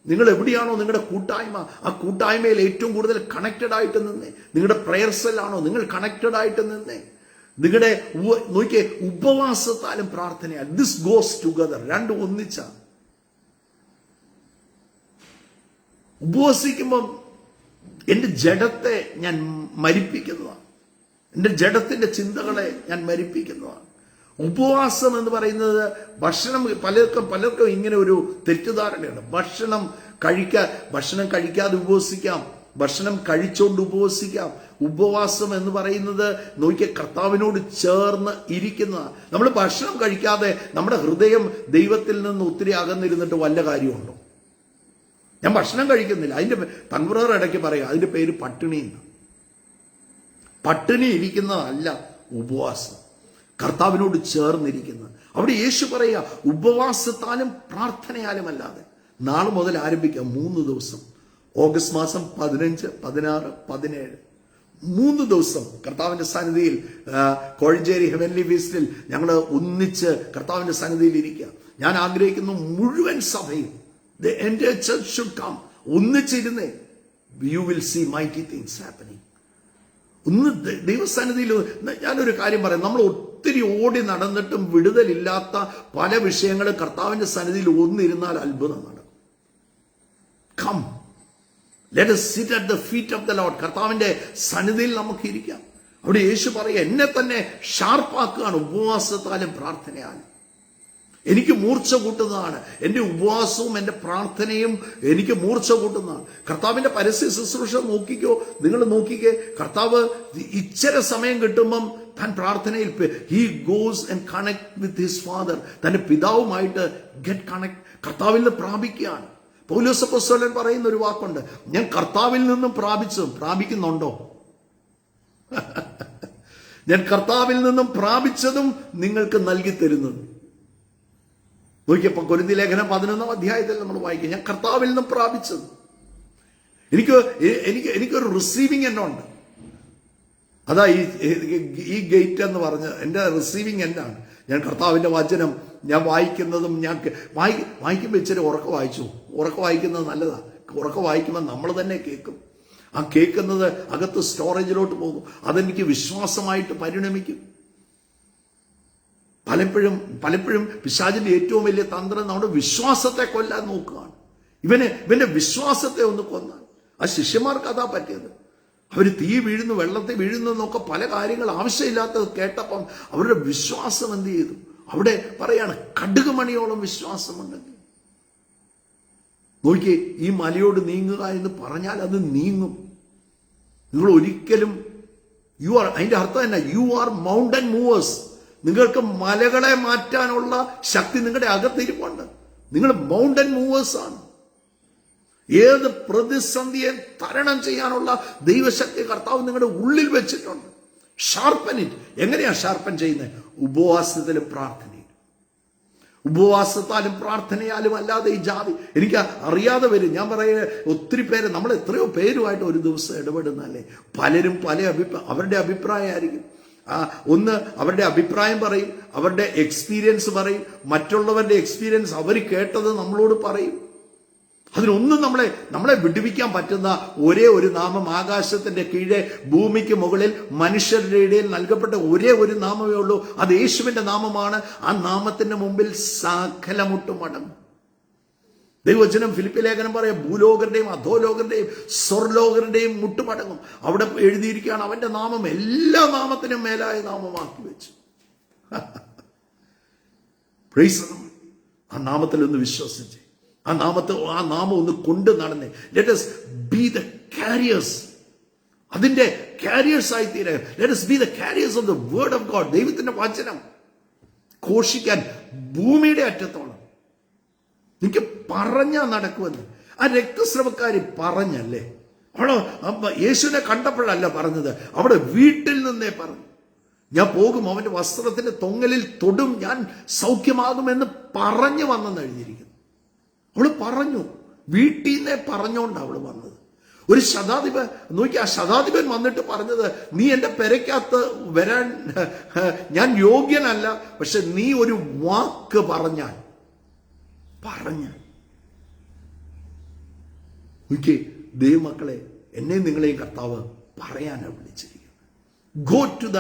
S1: നിങ്ങൾ എവിടെയാണോ നിങ്ങളുടെ കൂട്ടായ്മ, ആ കൂട്ടായ്മയിൽ ഏറ്റവും കൂടുതൽ കണക്റ്റഡ് ആയിട്ട് നിന്നേ. നിങ്ങളുടെ പ്രയർസലാണോ നിങ്ങൾ കണക്റ്റഡ് ആയിട്ട് നിന്നേ. നിങ്ങളുടെ നോക്കിയേ, ഉപവാസത്താലും പ്രാർത്ഥനയാൽ. This goes together. രണ്ടും ഒന്നിച്ച. ഉപവസിക്കുമ്പം എന്റെ ജഡത്തെ ഞാൻ മരിപ്പിക്കുന്നതാണ്. എന്റെ ജഡത്തിന്റെ ചിന്തകളെ ഞാൻ മരിപ്പിക്കുന്നതാണ്. ഉപവാസം എന്ന് പറയുന്നത് ഭക്ഷണം പലർക്കും ഇങ്ങനെ ഒരു തെറ്റിദ്ധാരണയുണ്ട്. ഭക്ഷണം കഴിക്കാതെ ഉപവസിക്കാം, ഭക്ഷണം കഴിച്ചുകൊണ്ട് ഉപവസിക്കാം. ഉപവാസം എന്ന് പറയുന്നത് നോക്കിയ കർത്താവിനോട് ചേർന്ന് ഇരിക്കുന്നതാണ്. നമ്മൾ ഭക്ഷണം കഴിക്കാതെ നമ്മുടെ ഹൃദയം ദൈവത്തിൽ നിന്ന് ഒത്തിരി അകന്നിരുന്നിട്ട് വല്ല കാര്യമുണ്ടോ? ഞാൻ ഭക്ഷണം കഴിക്കുന്നില്ല. അതിന്റെ തൻബ്രദർ ഇടയ്ക്ക് പറയാം, അതിന്റെ പേര് പട്ടിണി. പട്ടിണി ഇരിക്കുന്നതല്ല ഉപവാസം, കർത്താവിനോട് ചേർന്നിരിക്കുന്നത്. അവിടെ യേശു പറയുക, ഉപവാസത്താലും പ്രാർത്ഥനയാലും അല്ലാതെ. നാളെ മുതൽ ആരംഭിക്കാം 3 ദിവസം, ഓഗസ്റ്റ് മാസം 15, 16, 17, 3 ദിവസം കർത്താവിന്റെ സന്നിധിയിൽ കോഴഞ്ചേരി ഹെവൻലി ഫീസ്റ്റിൽ ഞങ്ങൾ ഒന്നിച്ച് കർത്താവിന്റെ സന്നിധിയിൽ ഇരിക്കുക. ഞാൻ ആഗ്രഹിക്കുന്നു മുഴുവൻ സഭയും, the entire church should come, ഒന്നിച്ചിരുന്നേ. You will see mighty things happening. ഒന്ന് ദൈവസന്നിധിയിൽ. ഞാനൊരു കാര്യം പറയാം, നമ്മൾ ഒത്തിരി ഓടി നടന്നിട്ടും വിടുതലില്ലാത്ത പല വിഷയങ്ങളും കർത്താവിന്റെ സന്നിധിയിൽ ഒന്നിരുന്നാൽ അത്ഭുതം നടക്കും. Come, let us sit at the feet of the Lord. കർത്താവിന്റെ സന്നിധിയിൽ നമുക്ക് ഇരിക്കാം. അവിടെ യേശു പറയുക, എന്നെ തന്നെ ഷാർപ്പാക്കുകയാണ് ഉപവാസത്താലും പ്രാർത്ഥനയാലും. എനിക്ക് മൂർച്ച കൂട്ടുന്നതാണ് എൻ്റെ ഉപവാസവും എൻ്റെ പ്രാർത്ഥനയും. എനിക്ക് മൂർച്ച കൂട്ടുന്നതാണ്. കർത്താവിന്റെ പരസ്യ ശുശ്രൂഷ നോക്കിക്കോ, നിങ്ങൾ നോക്കിക്കേ. കർത്താവ് ഇച്ചിരി സമയം കിട്ടുമ്പം താൻ പ്രാർത്ഥനയിൽ he goes and connect with his father. തന്റെ പിതാവുമായിട്ട് get connect, കർത്താവിൽ നിന്ന് പ്രാപിക്കുകയാണ്. പൗലോസ് അപ്പോസ്തലൻ പറയുന്ന ഒരു വാക്കുണ്ട്, ഞാൻ കർത്താവിൽ നിന്നും പ്രാപിക്കുന്നുണ്ടോ? ഞാൻ കർത്താവിൽ നിന്നും പ്രാപിച്ചതും നിങ്ങൾക്ക് നൽകി തരുന്നത്. നോക്കിയപ്പോൾ കൊരിന്തി ലേഖനം 11-ാം അധ്യായത്തിൽ നമ്മൾ വായിക്കും, ഞാൻ കർത്താവിൽ നിന്നും പ്രാപിച്ചത്. എനിക്കൊരു റിസീവിങ് എന്നെ ഉണ്ട്. അതാ ഈ ഗേറ്റ് എന്ന് പറഞ്ഞ് എൻ്റെ റിസീവിങ് എന്നാണ്. ഞാൻ കർത്താവിന്റെ വചനം ഞാൻ വായിക്കുന്നതും, ഞാൻ വായിക്കുമ്പോൾ ഇച്ചിരി ഉറക്കം വായിക്കുന്നത് നല്ലതാണ്. ഉറക്കം വായിക്കുമ്പോൾ നമ്മൾ തന്നെ കേൾക്കും. ആ കേൾക്കുന്നത് അകത്ത് സ്റ്റോറേജിലോട്ട് പോകും. അതെനിക്ക് വിശ്വാസമായിട്ട് പരിണമിക്കും. പലപ്പോഴും പിശാചിന്റെ ഏറ്റവും വലിയ തന്ത്രം നമ്മുടെ വിശ്വാസത്തെ കൊല്ലാൻ നോക്കുകയാണ്. ഇവന്റെ വിശ്വാസത്തെ ഒന്ന് കൊന്നാൽ. ആ ശിഷ്യന്മാർക്ക് അതാ പറ്റിയത്. അവർ തീ വീഴുന്നു, വെള്ളത്തിൽ വീഴുന്നു എന്നൊക്കെ പല കാര്യങ്ങൾ ആവശ്യമില്ലാത്തത് കേട്ടപ്പം അവരുടെ വിശ്വാസം എന്ത് ചെയ്തു? അവിടെ പറയാണ്, കടുകുമണിയോളം വിശ്വാസമുണ്ടെങ്കിൽ. നോക്കിയേ, ഈ മലയോട് നീങ്ങുക എന്ന് പറഞ്ഞാൽ അത് നീങ്ങും. നിങ്ങൾ ഒരിക്കലും അതിന്റെ അർത്ഥം തന്നെ, യു ആർ മൗണ്ടൻ മൂവേഴ്സ്. നിങ്ങൾക്ക് മലകളെ മാറ്റാനുള്ള ശക്തി നിങ്ങളുടെ അകത്തിരിപ്പുണ്ട്. നിങ്ങൾ മൗണ്ടൻ മൂവേഴ്സ് ആണ്. ഏത് പ്രതിസന്ധിയെ തരണം ചെയ്യാനുള്ള ദൈവശക്തി കർത്താവ് നിങ്ങളുടെ ഉള്ളിൽ വെച്ചിട്ടുണ്ട്. Sharpen it. എങ്ങനെയാ ഷാർപ്പൻ ചെയ്യുന്നത്? ഉപവാസത്തിലും പ്രാർത്ഥനയിലും. ഉപവാസത്താലും പ്രാർത്ഥനയാലും അല്ലാതെ ഈ ജാതി എനിക്ക് അറിയാതെ വരും. ഞാൻ പറയുക, ഒത്തിരി പേര്, നമ്മൾ എത്രയോ പേരുമായിട്ട് ഒരു ദിവസം ഇടപെടുന്നല്ലേ. പലരും അവരുടെ അഭിപ്രായമായിരിക്കും. ഒന്ന് അവരുടെ അഭിപ്രായം പറയും, അവരുടെ എക്സ്പീരിയൻസ് പറയും, മറ്റുള്ളവരുടെ എക്സ്പീരിയൻസ് അവർ കേട്ടത് നമ്മളോട് പറയും. അതിനൊന്നും നമ്മളെ വിടുവിക്കാൻ പറ്റുന്ന ഒരേ ഒരു നാമം, ആകാശത്തിന്റെ കീഴെ ഭൂമിക്ക് മുകളിൽ മനുഷ്യരുടെ ഇടയിൽ നൽകപ്പെട്ട ഒരേ ഒരു നാമമേ ഉള്ളൂ. അത് യേശുവിന്റെ നാമമാണ്. ആ നാമത്തിന്റെ മുമ്പിൽ സകല മുട്ടുമടങ്ങും. ദൈവവചനം ഫിലിപ്പി ലേഖനം പറയാം, ഭൂലോകരുടെയും അധോലോകരുടെയും സ്വർലോകരുടെയും മുട്ടുമടങ്ങും. അവിടെ എഴുതിയിരിക്കുകയാണ്, അവന്റെ നാമം എല്ലാ നാമത്തിനും മേലായ നാമമാക്കി വെച്ചു. ആ നാമത്തിൽ ഒന്ന് വിശ്വസിച്ച്, ആ നാമം ഒന്ന് കൊണ്ട് നടന്നേ. Let us be the carriers. അതിന്റെ കാരിയേഴ്സ് ആയി തീരുക. Let us be the carriers of the word of God. ദൈവത്തിന്റെ വചനം ഘോഷിക്കാൻ ഭൂമിയുടെ അറ്റത്തോളം. എനിക്ക് പറഞ്ഞാ നടക്കുമെന്ന് ആ രക്തസ്രവക്കാരി പറഞ്ഞല്ലേ. അവള് യേശുവിനെ കണ്ടപ്പോഴല്ല പറഞ്ഞത്, അവിടെ വീട്ടിൽ നിന്നേ പറഞ്ഞു. ഞാൻ പോകും, അവന്റെ വസ്ത്രത്തിന്റെ തൊങ്ങലിൽ തൊടും, ഞാൻ സൗഖ്യമാകുമെന്ന് പറഞ്ഞു വന്നെന്ന് എഴുതിയിരിക്കുന്നു. അവള് പറഞ്ഞു, വീട്ടിൽ നിന്നേ പറഞ്ഞോണ്ട് അവള് വന്നത്. ഒരു ശതാധിപൻ നോക്കി, ആ ശതാധിപൻ വന്നിട്ട് പറഞ്ഞത്, നീ എന്റെ പെരയ്ക്കകത്ത് വരാൻ ഞാൻ യോഗ്യനല്ല, പക്ഷെ നീ ഒരു വാക്ക് പറഞ്ഞാൽ ദൈവമക്കളെ, എന്നെ നിങ്ങളെയും കർത്താവ് പറയാനാണ് വിളിച്ചിരിക്കുന്നത്. Go to the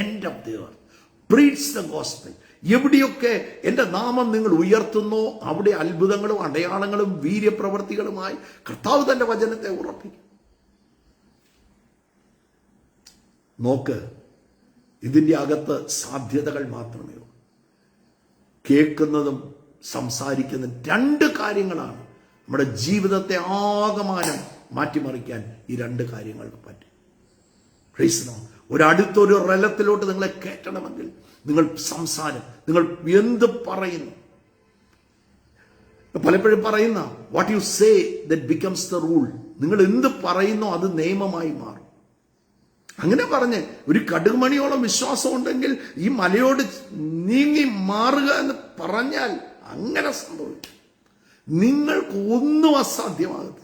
S1: end of the earth, preach the gospel. എവിടെയൊക്കെ എന്റെ നാമം നിങ്ങൾ ഉയർത്തുന്നോ അവിടെ അത്ഭുതങ്ങളും അടയാളങ്ങളും വീര്യപ്രവർത്തികളുമായി കർത്താവ് തന്റെ വചനത്തെ ഉറപ്പിക്കും. നോക്ക്, ഇതിന്റെ അകത്ത് സാധ്യതകൾ മാത്രമേ ഉള്ളൂ. കേൾക്കുന്നതും സംസാരിക്കുന്നതും രണ്ട് കാര്യങ്ങളാണ്. നമ്മുടെ ജീവിതത്തെ ആകമാനം മാറ്റിമറിക്കാൻ ഈ രണ്ട് കാര്യങ്ങൾക്ക് പറ്റും. ഒരടുത്തൊരു റലത്തിലോട്ട് നിങ്ങളെ കയറ്റണമെങ്കിൽ നിങ്ങൾ സംസാരം, നിങ്ങൾ എന്ത് പറയുന്നു. പലപ്പോഴും പറയുന്ന what you say that becomes the rule. നിങ്ങൾ എന്ത് പറയുന്നോ അത് നിയമമായി മാറും. അങ്ങനെ പറഞ്ഞ് ഒരു കടുകുമണിയോളം വിശ്വാസം ഉണ്ടെങ്കിൽ ഈ മലയോട് നീങ്ങി മാറുക എന്ന് പറഞ്ഞാൽ അങ്ങനെ സംഭവിക്കും. നിങ്ങൾക്ക് ഒന്നും അസാധ്യമാകത്തില്ല.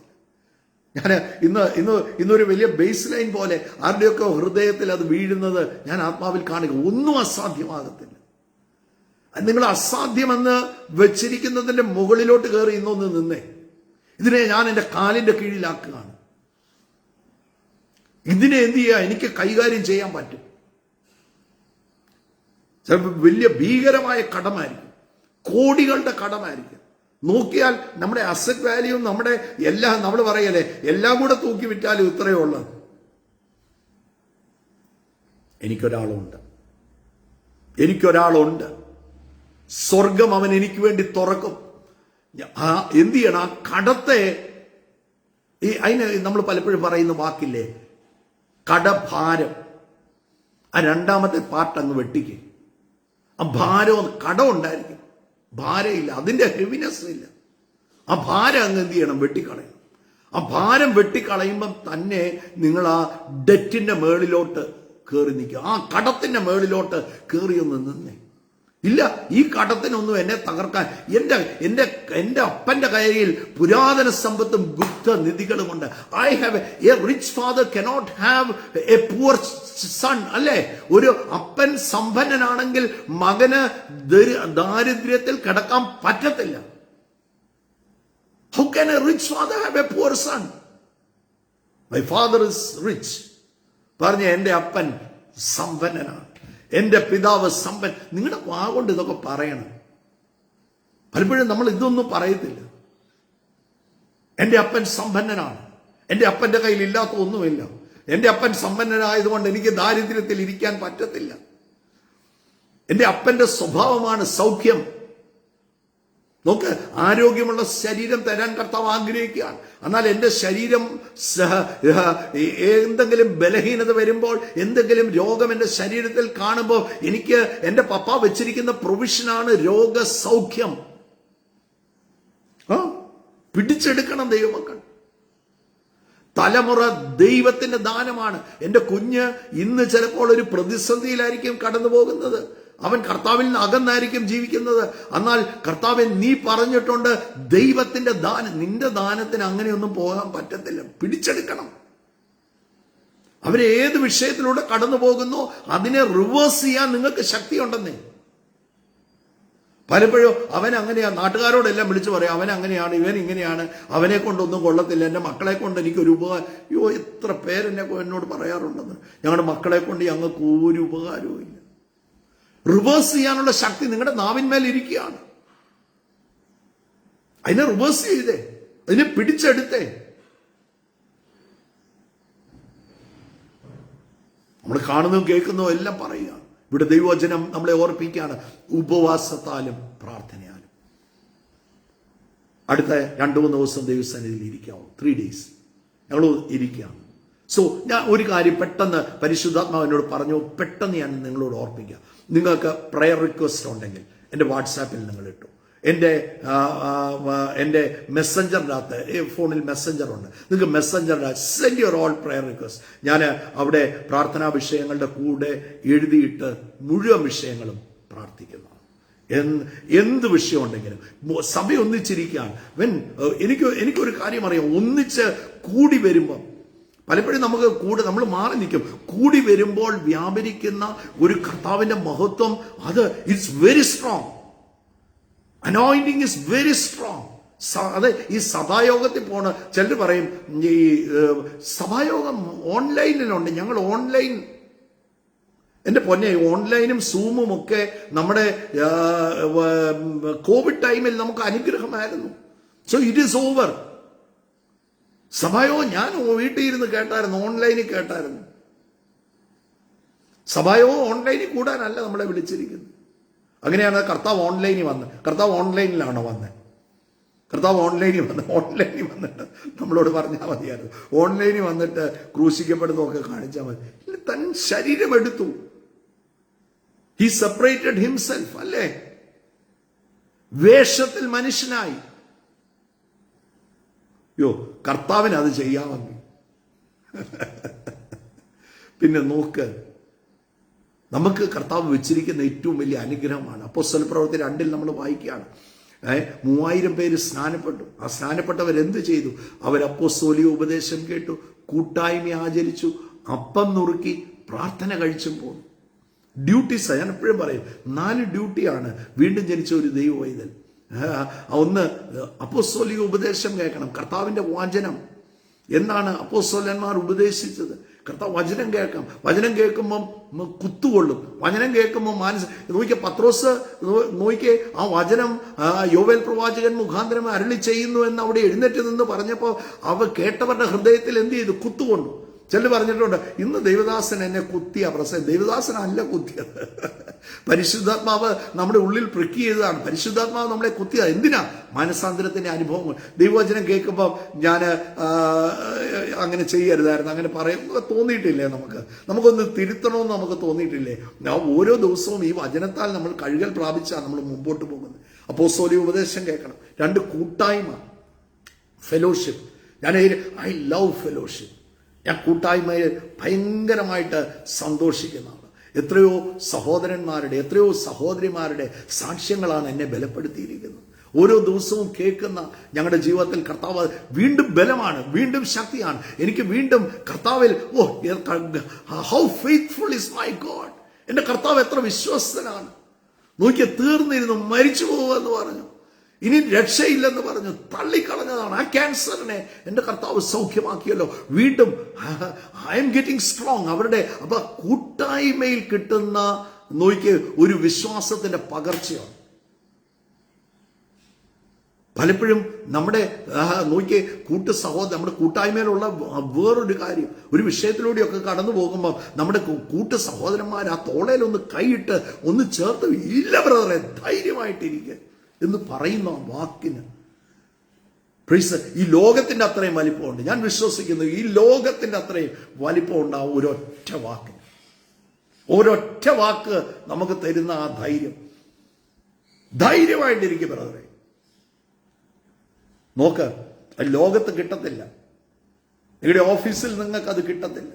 S1: ഞാൻ ഇന്നൊരു വലിയ ബേസ് ലൈൻ പോലെ ആരുടെയൊക്കെ ഹൃദയത്തിൽ അത് വീഴുന്നത് ഞാൻ ആത്മാവിൽ കാണുക. ഒന്നും അസാധ്യമാകത്തില്ല. നിങ്ങൾ അസാധ്യമെന്ന് വെച്ചിരിക്കുന്നതിന്റെ മുകളിലോട്ട് കയറി ഇന്നൊന്ന് നിന്നേ. ഇതിനെ ഞാൻ എൻ്റെ കാലിന്റെ കീഴിലാക്കുകയാണ്. ഇതിനെ എന്ത് ചെയ്യുക? എനിക്ക് കൈകാര്യം ചെയ്യാൻ പറ്റും. ചിലപ്പോൾ വലിയ ഭീകരമായ കടമായിരിക്കും, കോടികളുടെ കടമായിരിക്കും. നോക്കിയാൽ നമ്മുടെ അസറ്റ് വാല്യൂ, നമ്മുടെ എല്ലാം, നമ്മൾ പറയല്ലേ, എല്ലാം കൂടെ തൂക്കി വിറ്റാലും ഇത്രയേ ഉള്ളത്. എനിക്കൊരാളുണ്ട്. സ്വർഗം അവൻ എനിക്ക് വേണ്ടി തുറക്കും. എന്ത് ചെയ്യണം? ആ കടത്തെ, അതിന് നമ്മൾ പലപ്പോഴും പറയുന്ന വാക്കില്ലേ, കടഭാരം. ആ രണ്ടാമത്തെ പാർട്ട് അങ്ങ് വെട്ടിക്ക്. ആ ഭാരം, കടം ഉണ്ടായിരിക്കും, ഭാരമില്ല, അതിന്റെ ഹെവിനെസ് ഇല്ല. ആ ഭാരം അങ്ങ് എന്ത് ചെയ്യണം? വെട്ടിക്കളയണം. ആ ഭാരം വെട്ടിക്കളയുമ്പം തന്നെ നിങ്ങൾ ആ ഡെറ്റിന്റെ മേളിലോട്ട് കയറി നിൽക്കുക. ആ കടത്തിന്റെ മേളിലോട്ട് കയറിയൊന്ന് നിന്നേ. ഇല്ല, ഈ കടത്തിനൊന്നും എന്നെ തകർക്കാൻ, എന്റെ അപ്പന്റെ കയ്യിൽ പുരാതന സമ്പത്തും ഗുപ്ത നിധികളുമുണ്ട്. I have a rich father cannot have a poor son. അല്ലേ? ഒരു അപ്പൻ സമ്പന്നനാണെങ്കിൽ മകന് ദാരിദ്ര്യത്തിൽ കിടക്കാൻ പറ്റത്തില്ല. How can a rich father have a poor son? My father is rich. പറഞ്ഞ എന്റെ അപ്പൻ സമ്പന്നനാണ്, എന്റെ പിതാവ് സമ്പൻ. നിങ്ങളുടെ വാഗൊണ്ട് ഇതൊക്കെ പറയണം. പലപ്പോഴും നമ്മൾ ഇതൊന്നും പറയത്തില്ല. എന്റെ അപ്പൻ സമ്പന്നനാണ്, എന്റെ അപ്പന്റെ കയ്യിൽ ഇല്ലാത്ത ഒന്നുമില്ല, എന്റെ അപ്പൻ സമ്പന്നനായതുകൊണ്ട് എനിക്ക് ദാരിദ്ര്യത്തിൽ ഇരിക്കാൻ പറ്റത്തില്ല. എന്റെ അപ്പന്റെ സ്വഭാവമാണ് സൗഖ്യം. നോക്ക്, ആരോഗ്യമുള്ള ശരീരം തരാൻ കർത്താവ് ആഗ്രഹിക്കുകയാണ്. എന്നാൽ എന്റെ ശരീരം എന്തെങ്കിലും ബലഹീനത വരുമ്പോൾ, എന്തെങ്കിലും രോഗം എന്റെ ശരീരത്തിൽ കാണുമ്പോൾ, എനിക്ക് എന്റെ പപ്പ വെച്ചിരിക്കുന്ന പ്രൊവിഷനാണ് രോഗസൗഖ്യം. പിടിച്ചെടുക്കണം ദൈവമക്കൾ. തലമുറ ദൈവത്തിന്റെ ദാനമാണ്. എന്റെ കുഞ്ഞ് ഇന്ന് ചിലപ്പോൾ ഒരു പ്രതിസന്ധിയിലായിരിക്കും കടന്നു പോകുന്നത്. അവൻ കർത്താവിൽ നിന്ന് അകന്നായിരിക്കും ജീവിക്കുന്നത്. എന്നാൽ കർത്താവെ, നീ പറഞ്ഞിട്ടുണ്ട് ദൈവത്തിന്റെ ദാനം. നിന്റെ ദാനത്തിന് അങ്ങനെയൊന്നും പോകാൻ പറ്റത്തില്ല. പിടിച്ചെടുക്കണം. അവരെ ഏത് വിഷയത്തിലൂടെ കടന്നു പോകുന്നു അതിനെ റിവേഴ്സ് ചെയ്യാൻ നിങ്ങൾക്ക് ശക്തിയുണ്ടെന്നേ. പലപ്പോഴും അവൻ അങ്ങനെയാണ്, നാട്ടുകാരോടെല്ലാം വിളിച്ചു പറയാം, അവൻ അങ്ങനെയാണ്, ഇവൻ ഇങ്ങനെയാണ്, അവനെ കൊണ്ടൊന്നും കൊള്ളത്തില്ല, എൻ്റെ മക്കളെ കൊണ്ട് എനിക്കൊരു ഉപകാരം. അയ്യോ, എത്ര എന്നോട് പറയാറുണ്ടെന്ന്. ഞങ്ങളുടെ മക്കളെ കൊണ്ട് ഞങ്ങൾക്ക് ഒരു ഉപകാരവും ഇല്ല. റിവേഴ്സ് ചെയ്യാനുള്ള ശക്തി നിങ്ങളുടെ നാവിന്മേൽ ഇരിക്കുകയാണ്. അതിനെ റിവേഴ്സ് ചെയ്തേ, അതിനെ പിടിച്ചെടുത്തേ. നമ്മൾ കാണുന്നതും കേൾക്കുന്നതും എല്ലാം പറയുക. ഇവിടെ ദൈവവചനം നമ്മളെ ഓർപ്പിക്കുകയാണ്, ഉപവാസത്താലും പ്രാർത്ഥനയാലും. അടുത്ത 2-3 ദിവസം ദൈവസന്നിധിയിൽ ഇരിക്കാവും. 3 days ഞങ്ങൾ ഇരിക്കുകയാണ്. സോ ഞാൻ ഒരു കാര്യം പെട്ടെന്ന് പരിശുദ്ധാത്മാവിനോട് പറഞ്ഞു, പെട്ടെന്ന് ഞാൻ നിങ്ങളോട് ഓർപ്പിക്കാം. നിങ്ങൾക്ക് പ്രയർ റിക്വസ്റ്റ് ഉണ്ടെങ്കിൽ എൻ്റെ വാട്സാപ്പിൽ നിങ്ങൾ ഇട്ടു. എൻ്റെ മെസ്സഞ്ചറിൻ്റെ അകത്ത്, ഫോണിൽ മെസ്സഞ്ചർ ഉണ്ട്, നിങ്ങൾക്ക് മെസ്സഞ്ചറിൻ്റെ send your all prayer request. ഞാൻ അവിടെ പ്രാർത്ഥനാ വിഷയങ്ങളുടെ കൂടെ എഴുതിയിട്ട് മുഴുവൻ വിഷയങ്ങളും പ്രാർത്ഥിക്കുന്നതാണ്. എന്ത് വിഷയം ഉണ്ടെങ്കിലും സഭ ഒന്നിച്ചിരിക്കുകയാണ്. എനിക്കൊരു കാര്യം അറിയാം, ഒന്നിച്ച് കൂടി വരുമ്പം പലപ്പോഴും നമ്മൾ മാറി നിൽക്കും. കൂടി വരുമ്പോൾ വ്യാപരിക്കുന്ന ഒരു കർത്താവിന്റെ മഹത്വം, അത് it's very strong. Anointing is very strong. അത് ഈ സഭായോഗത്തിൽ പോണ ചിലർ പറയും, ഈ സഭായോഗം ഓൺലൈനിലുണ്ട്. ഞങ്ങൾ ഓൺലൈൻ, എന്റെ പൊന്നെ, ഓൺലൈനും സൂമും ഒക്കെ നമ്മുടെ കോവിഡ് ടൈമിൽ നമുക്ക് അനുഗ്രഹമായിരുന്നു. So it is over. സഭായോഗം ഞാൻ വീട്ടിൽ ഇരുന്ന് കേട്ടായിരുന്നു, ഓൺലൈനിൽ കേട്ടായിരുന്നു. സഭായോഗം ഓൺലൈനിൽ കൂടാനല്ല നമ്മളെ വിളിച്ചിരിക്കുന്നത്. അങ്ങനെയാണ് കർത്താവ് ഓൺലൈനിൽ വന്നത്. കർത്താവ് ഓൺലൈനിലാണോ വന്നത്? കർത്താവ് ഓൺലൈനിൽ വന്നിട്ട് നമ്മളോട് പറഞ്ഞാൽ മതിയായിരുന്നു. ഓൺലൈനിൽ വന്നിട്ട് ക്രൂശിക്കപ്പെടുന്നതൊക്കെ കാണിച്ചാൽ മതി. തൻ ശരീരം എടുത്തു. He separated himself. അല്ലേ? വേഷത്തിൽ മനുഷ്യനായി കർത്താവിന് അത് ചെയ്യാമെങ്കിൽ പിന്നെ നോക്ക്, നമുക്ക് കർത്താവ് വെച്ചിരിക്കുന്ന ഏറ്റവും വലിയ അനുഗ്രഹമാണ്. അപ്പോസ്തല പ്രവൃത്തി 2 നമ്മൾ വായിക്കുകയാണ്. 3000 പേര് സ്നാനപ്പെട്ടു. ആ സ്നാനപ്പെട്ടവരെന്ത് ചെയ്തു? അവർ അപ്പോസ്തോലിക ഉപദേശം കേട്ടു, കൂട്ടായ്മ ആചരിച്ചു, അപ്പം നുറുക്കി, പ്രാർത്ഥന കഴിച്ചും പോന്നു. ഡ്യൂട്ടീസ് ഞാൻ എപ്പോഴും പറയും, 4 ഡ്യൂട്ടിയാണ് വീണ്ടും ജനിച്ച ഒരു ദൈവവൈതൽ. ഒന്ന്, അപ്പോസ്തോലിക ഉപദേശം കേൾക്കണം. കർത്താവിന്റെ വചനം എന്താണ് അപ്പോസ്തലന്മാർ ഉപദേശിച്ചത്? കർത്താവ് വചനം കേൾക്കാം. വചനം കേൾക്കുമ്പം കുത്തുകൊള്ളും. വചനം കേൾക്കുമ്പോൾ നോക്കിയ പത്രോസ് നോക്കിയേ, ആ വചനം യോവേൽ പ്രവാചകൻ മുഖാന്തരം അരുളി ചെയ്യുന്നു എന്ന് അവിടെ എഴുന്നേറ്റ് നിന്ന് പറഞ്ഞപ്പോൾ കേട്ടവരുടെ ഹൃദയത്തിൽ എന്ത് ചെയ്തു? കുത്തുകൊണ്ടു. ചിലർ പറഞ്ഞിട്ടുണ്ട്, ഇന്ന് ദൈവദാസൻ എന്നെ കുത്തിയ പ്രസംഗം. ദൈവദാസനല്ല കുത്തിയത്, പരിശുദ്ധാത്മാവ് നമ്മുടെ ഉള്ളിൽ പ്രിക്ക് ചെയ്തതാണ്. പരിശുദ്ധാത്മാവ് നമ്മളെ കുത്തിയത് എന്തിനാ? മാനസാന്തരത്തിന്റെ അനുഭവങ്ങൾ. ദൈവവചനം കേൾക്കുമ്പോൾ ഞാൻ അങ്ങനെ ചെയ്യരുതായിരുന്നു, അങ്ങനെ പറയുമ്പോൾ തോന്നിയിട്ടില്ലേ? നമുക്കൊന്ന് തിരുത്തണമെന്ന് നമുക്ക് തോന്നിയിട്ടില്ലേ? ഓരോ ദിവസവും ഈ വചനത്താൽ നമ്മൾ കഴുകൽ പ്രാപിച്ചാണ് നമ്മൾ മുമ്പോട്ട് പോകുന്നത്. അപ്പോസ്തോലിക ഉപദേശം കേൾക്കണം. 2, കൂട്ടായ്മ, ഫെലോഷിപ്പ്. I love fellowship. ഞാൻ കൂട്ടായ്മയിൽ ഭയങ്കരമായിട്ട് സന്തോഷിക്കുന്നതാണ്. എത്രയോ സഹോദരന്മാരുടെ, എത്രയോ സഹോദരിമാരുടെ സാക്ഷ്യങ്ങളാണ് എന്നെ ബലപ്പെടുത്തിയിരിക്കുന്നത്. ഓരോ ദിവസവും കേൾക്കുന്ന ഞങ്ങളുടെ ജീവിതത്തിൽ കർത്താവ് വീണ്ടും ബലമാണ്, വീണ്ടും ശക്തിയാണ്. എനിക്ക് വീണ്ടും കർത്താവിൽ how faithful is my God. എന്റെ കർത്താവ് എത്ര വിശ്വസ്തനാണ്. നോക്കിയ തീർന്നിരുന്നു, മരിച്ചു പോകുമെന്ന് പറഞ്ഞു, ഇനി രക്ഷയില്ലെന്ന് പറഞ്ഞു, തള്ളിക്കളഞ്ഞതാണ്. ആ ക്യാൻസറിനെ എൻ്റെ കർത്താവ് സൗഖ്യമാക്കിയല്ലോ. വീണ്ടും ഐ എം ഗെറ്റിംഗ് സ്ട്രോങ്. അപ്പൊ കൂട്ടായ്മയിൽ കിട്ടുന്ന നോക്കിയ ഒരു വിശ്വാസത്തിന്റെ പകർച്ചയാണ്. പലപ്പോഴും നമ്മുടെ നോക്കിയ നമ്മുടെ കൂട്ടായ്മയിലുള്ള വേറൊരു കാര്യം, ഒരു വിഷയത്തിലൂടെയൊക്കെ കടന്നു പോകുമ്പോൾ നമ്മുടെ കൂട്ടു സഹോദരന്മാർ ആ തോളയിലൊന്ന് കൈയിട്ട് ഒന്ന് ചേർത്ത്, ഇല്ല ബ്രദറെ, ധൈര്യമായിട്ടിരിക്കുക എന്ന് പറയുന്ന വാക്കിന് ഈ ലോകത്തിന്റെ അത്രയും വലിപ്പമുണ്ട്. ഞാൻ വിശ്വസിക്കുന്നു ഈ ലോകത്തിന്റെ അത്രയും വലിപ്പം ഉണ്ടാവും ഒരൊറ്റ വാക്കിന്. ഒരൊറ്റ വാക്ക് നമുക്ക് തരുന്ന ആ ധൈര്യമായിട്ടിരിക്കും ബ്രദറെ. നോക്ക്, ലോകത്ത് കിട്ടത്തില്ല. നിങ്ങളുടെ ഓഫീസിൽ നിങ്ങൾക്ക് അത് കിട്ടത്തില്ല.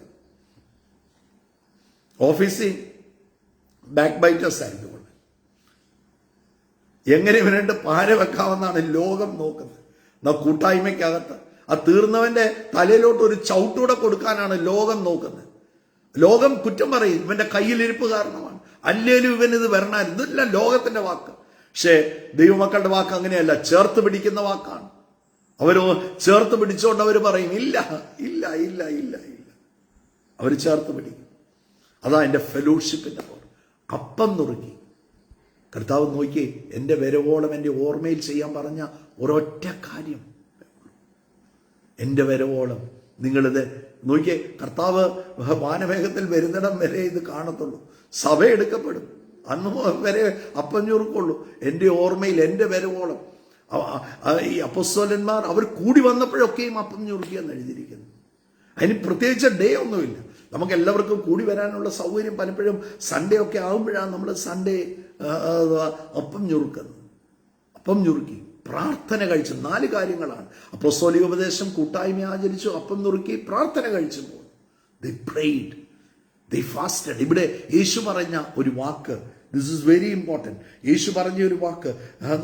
S1: ഓഫീസിൽ ബാക്ക് ബൈറ്റേഴ്സ് ആയിരിക്കും. എങ്ങനെ ഇവരുടെ പാര വെക്കാമെന്നാണ് ലോകം നോക്കുന്നത്. കൂട്ടായ്മയ്ക്കകത്ത് ആ തീർന്നവന്റെ തലയിലോട്ട് ഒരു ചവിട്ടൂടെ കൊടുക്കാനാണ് ലോകം നോക്കുന്നത്. ലോകം കുറ്റം പറയും, ഇവന്റെ കയ്യിലിരിപ്പ് കാരണമാണ്, അല്ലേലും ഇവനിത് വരണമായിരുന്നു. ഇതെല്ലാം ലോകത്തിന്റെ വാക്ക്. പക്ഷേ ദൈവമക്കളുടെ വാക്ക് അങ്ങനെയല്ല, ചേർത്ത് പിടിക്കുന്ന വാക്കാണ്. അവരോ ചേർത്ത് പിടിച്ചോണ്ട് അവർ പറയും, ഇല്ല ഇല്ല ഇല്ല ഇല്ല ഇല്ല. അവർ ചേർത്ത് പിടിക്കും. അതാ എൻ്റെ ഫെലോഷിപ്പിന്റെ പവർ. അപ്പം നുറുക്കി കർത്താവ് നോക്കി, എൻ്റെ വരവോളം എൻ്റെ ഓർമ്മയിൽ ചെയ്യാൻ പറഞ്ഞ ഒരൊറ്റ കാര്യം, എൻ്റെ വരവോളം നിങ്ങളിത് നോക്കിയേ. കർത്താവ് വാനമേഘത്തിൽ വരുന്നിടം വരെ ഇത് കാണത്തുള്ളൂ. സഭ എടുക്കപ്പെടും, അന്ന് വരെ അപ്പം ഞുറുക്കുള്ളൂ. എൻ്റെ ഓർമ്മയിൽ എൻ്റെ വരവോളം. ഈ അപ്പോസ്തലന്മാർ അവർ കൂടി വന്നപ്പോഴൊക്കെയും അപ്പം ഞുറുക്കിയെന്ന് എഴുതിയിരിക്കുന്നു. അതിന് പ്രത്യേകിച്ച് ഡേ ഒന്നുമില്ല. നമുക്ക് എല്ലാവർക്കും കൂടി വരാനുള്ള സൗകര്യം പലപ്പോഴും സൺഡേ ഒക്കെ ആകുമ്പോഴാണ് നമ്മൾ സൺഡേ അപ്പം ഞുറുക്കുന്നത്. അപ്പം ഞുറുക്കി, പ്രാർത്ഥന കഴിച്ചു. 4 കാര്യങ്ങളാണ്. അപ്പോസ്തലിക ഉപദേശം, കൂട്ടായ്മ ആചരിച്ചു, അപ്പം നുറുക്കി, പ്രാർത്ഥന കഴിച്ചു പോകുന്നു. They prayed, they fasted. ഇവിടെ യേശു പറഞ്ഞ ഒരു വാക്ക്, ദിസ് ഇസ് വെരി ഇമ്പോർട്ടൻറ്റ്. യേശു പറഞ്ഞ ഒരു വാക്ക്